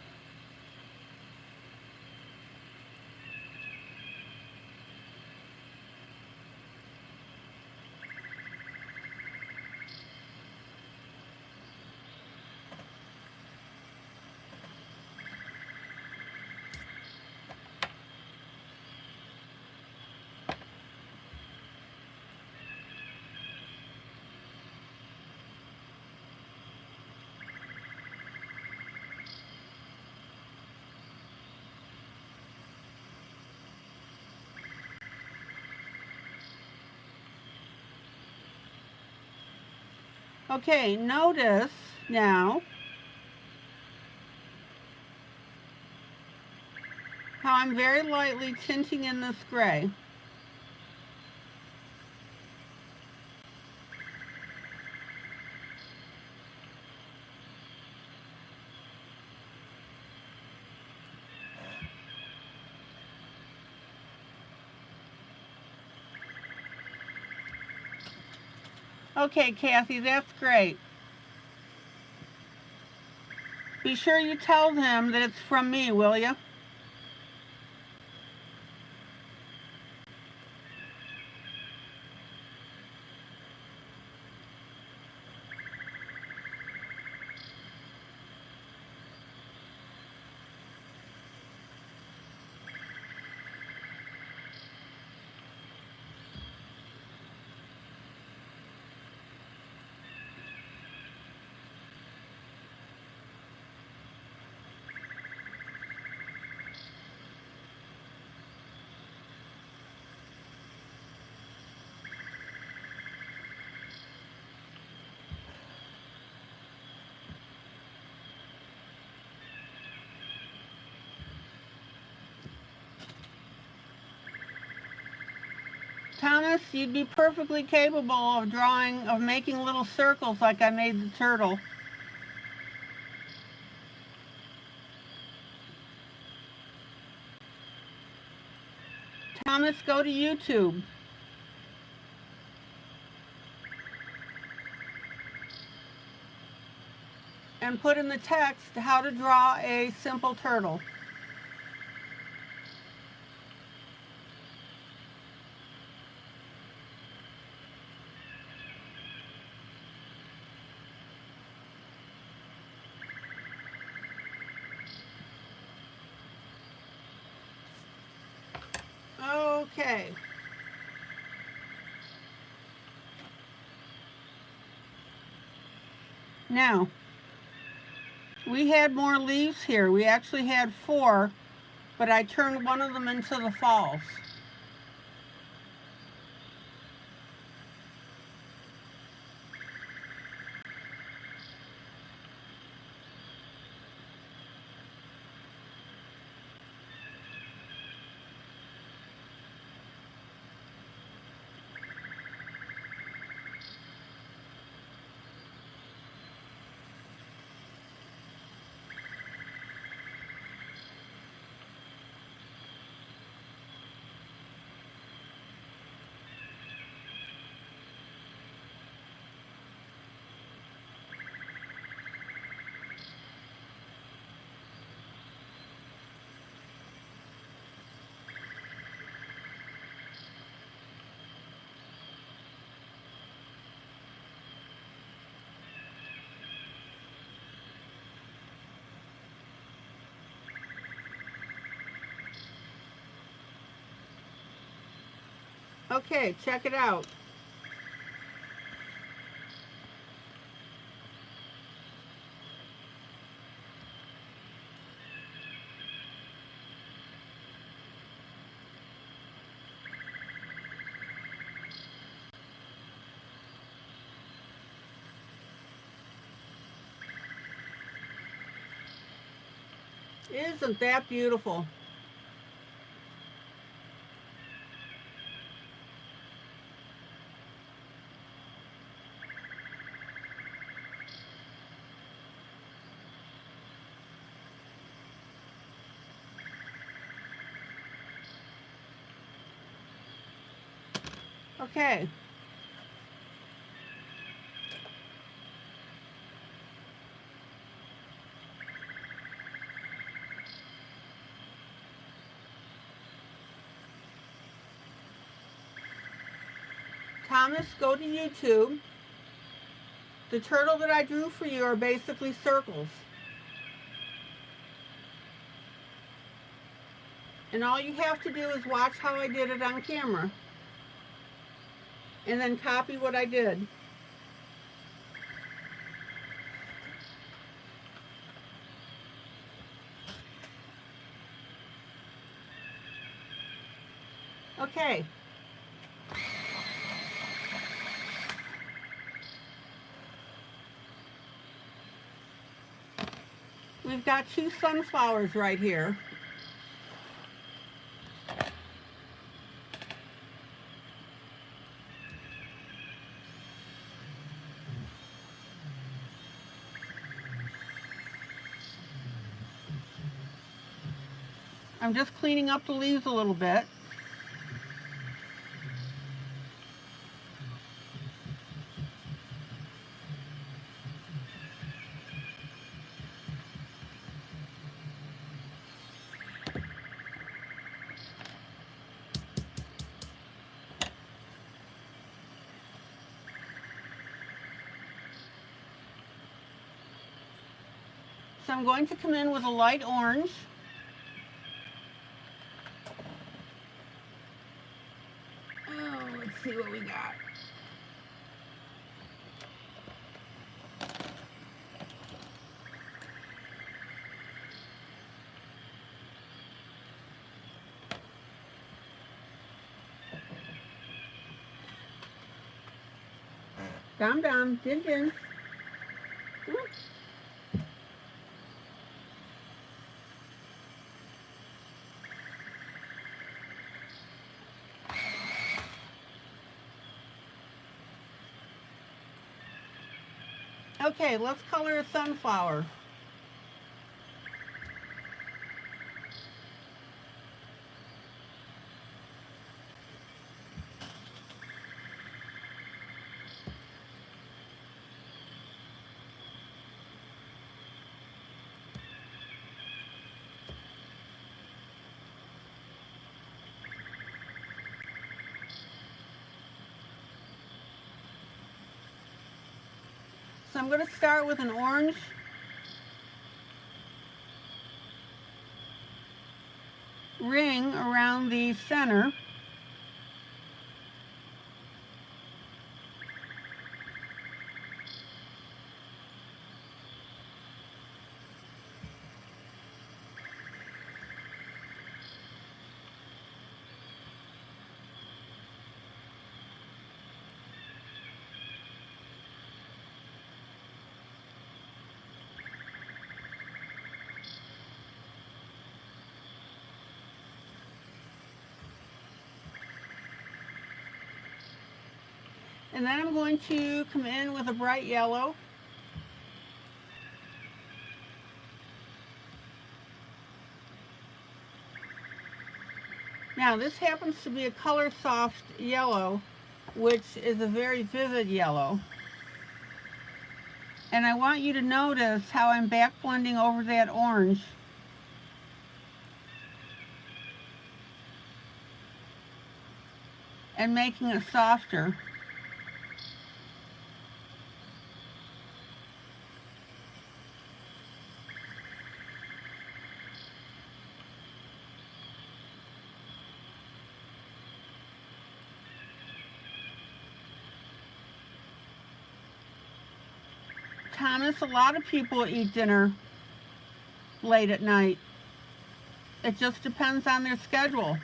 Okay, notice now how I'm very lightly tinting in this gray. Okay, Kathy, that's great. Be sure you tell them that it's from me, will you? Thomas, you'd be perfectly capable of making little circles like I made the turtle. Thomas, go to YouTube. And put in the text how to draw a simple turtle. Okay. Now, we had more leaves here. We actually had 4, but I turned one of them into the falls. Okay, check it out. Isn't that beautiful? Okay. Thomas, go to YouTube. The turtle that I drew for you are basically circles. And all you have to do is watch how I did it on camera. And then copy what I did. Okay. we've got 2 sunflowers right here. I'm just cleaning up the leaves a little bit. So I'm going to come in with a light orange. Oh, let's see what we got. Down, dig in. Okay, let's color a sunflower. So I'm going to start with an orange. Ring around the center. And then I'm going to come in with a bright yellow. Now this happens to be a color soft yellow, which is a very vivid yellow. And I want you to notice how I'm back blending over that orange. And making it softer. Thomas, a lot of people eat dinner late at night. It just depends on their schedule.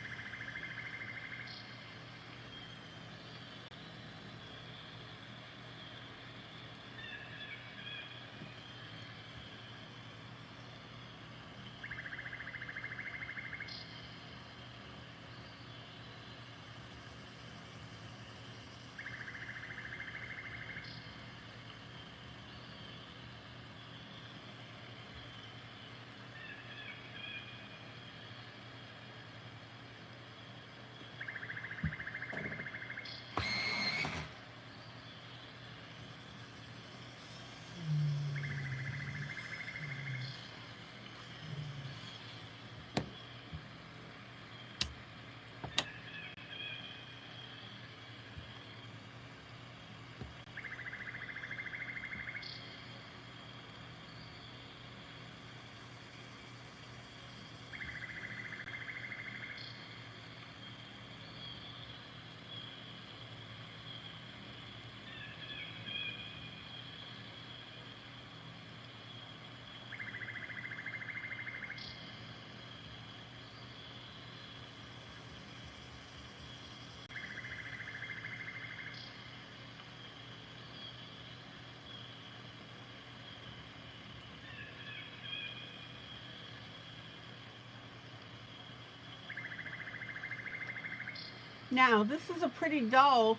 Now, this is a pretty dull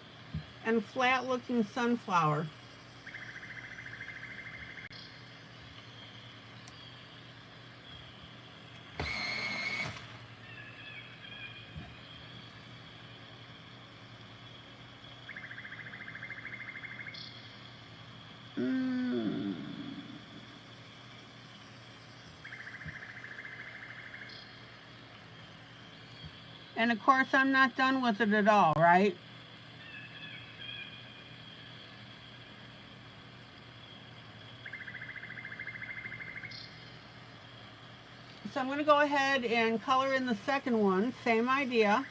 and flat looking sunflower. And of course, I'm not done with it at all, right? So I'm going to go ahead and color in the second one, same idea.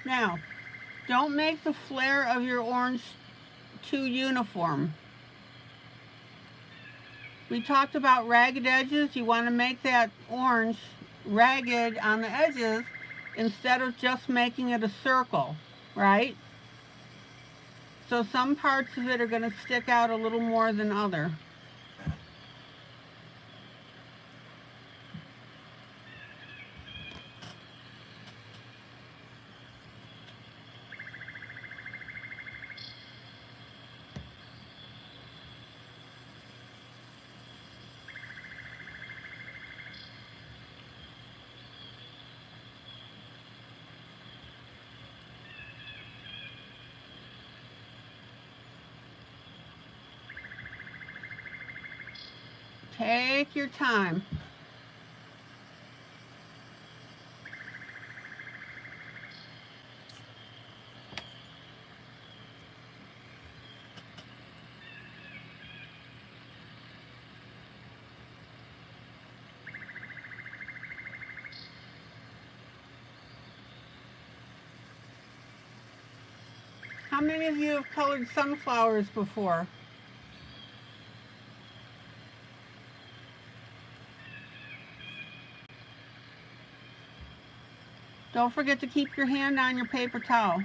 Now, don't make the flare of your orange too uniform. We talked about ragged edges. You want to make that orange ragged on the edges instead of just making it a circle, right? So some parts of it are going to stick out a little more than other. Take your time. How many of you have colored sunflowers before? Don't forget to keep your hand on your paper towel.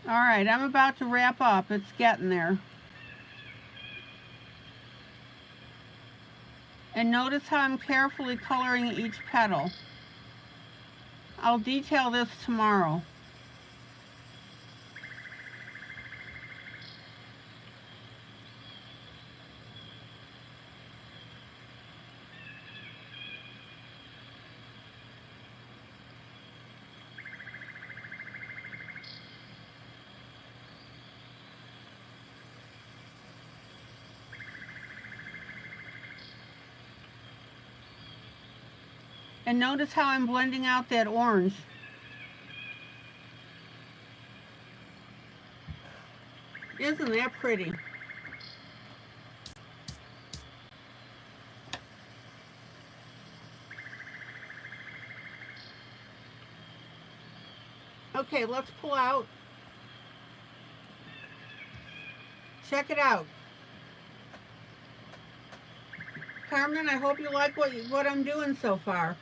All right, I'm about to wrap up. It's getting there. And notice how I'm carefully coloring each petal. I'll detail this tomorrow. And notice how I'm blending out that orange. Isn't that pretty? Okay, let's pull out. Check it out. Carmen, I hope you like what I'm doing so far.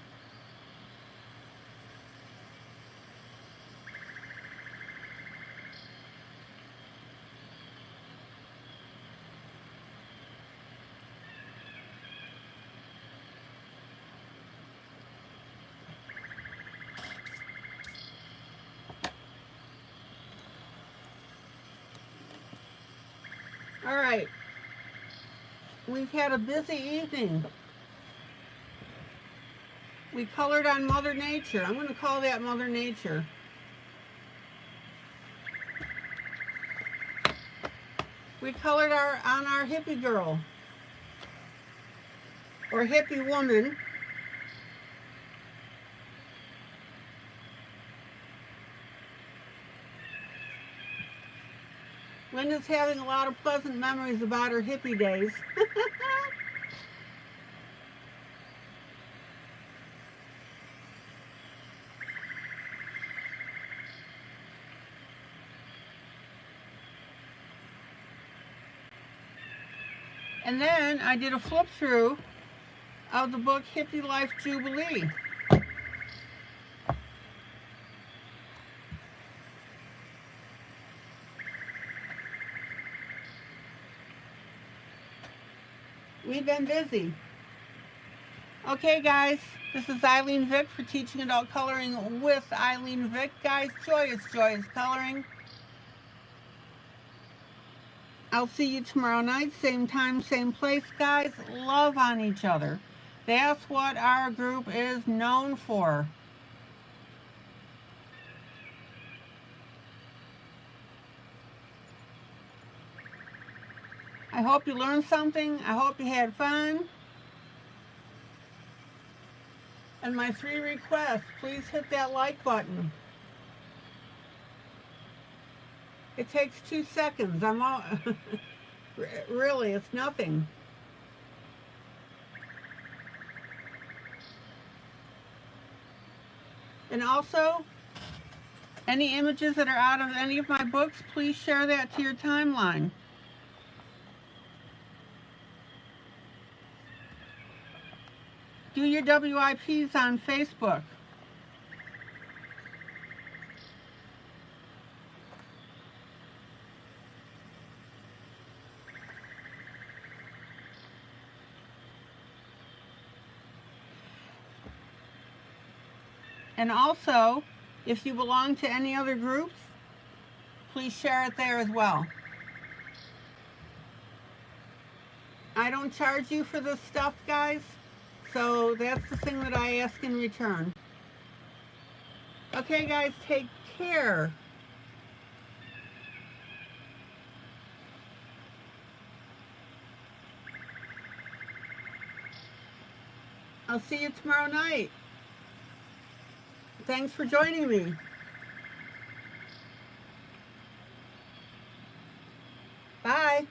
All right. We've had a busy evening. We colored on Mother Nature. I'm going to call that Mother Nature. We colored on our hippie girl, or hippie woman. Linda's having a lot of pleasant memories about her hippie days. And then I did a flip through of the book Hippie Life Jubilee. We've been busy. Okay, guys, this is ILene Vick for Teaching Adult Coloring with ILene Vick. Guys, joyous coloring. I'll see you tomorrow night, same time, same place. Guys, love on each other. That's what our group is known for. I hope you learned something. I hope you had fun. And my 3 requests, please hit that like button. It takes 2 seconds. I'm all really, it's nothing. And also, any images that are out of any of my books, please share that to your timeline. Do your WIPs on Facebook. And also, if you belong to any other groups, please share it there as well. I don't charge you for this stuff, guys, so that's the thing that I ask in return. Okay, guys, take care. I'll see you tomorrow night. Thanks for joining me. Bye.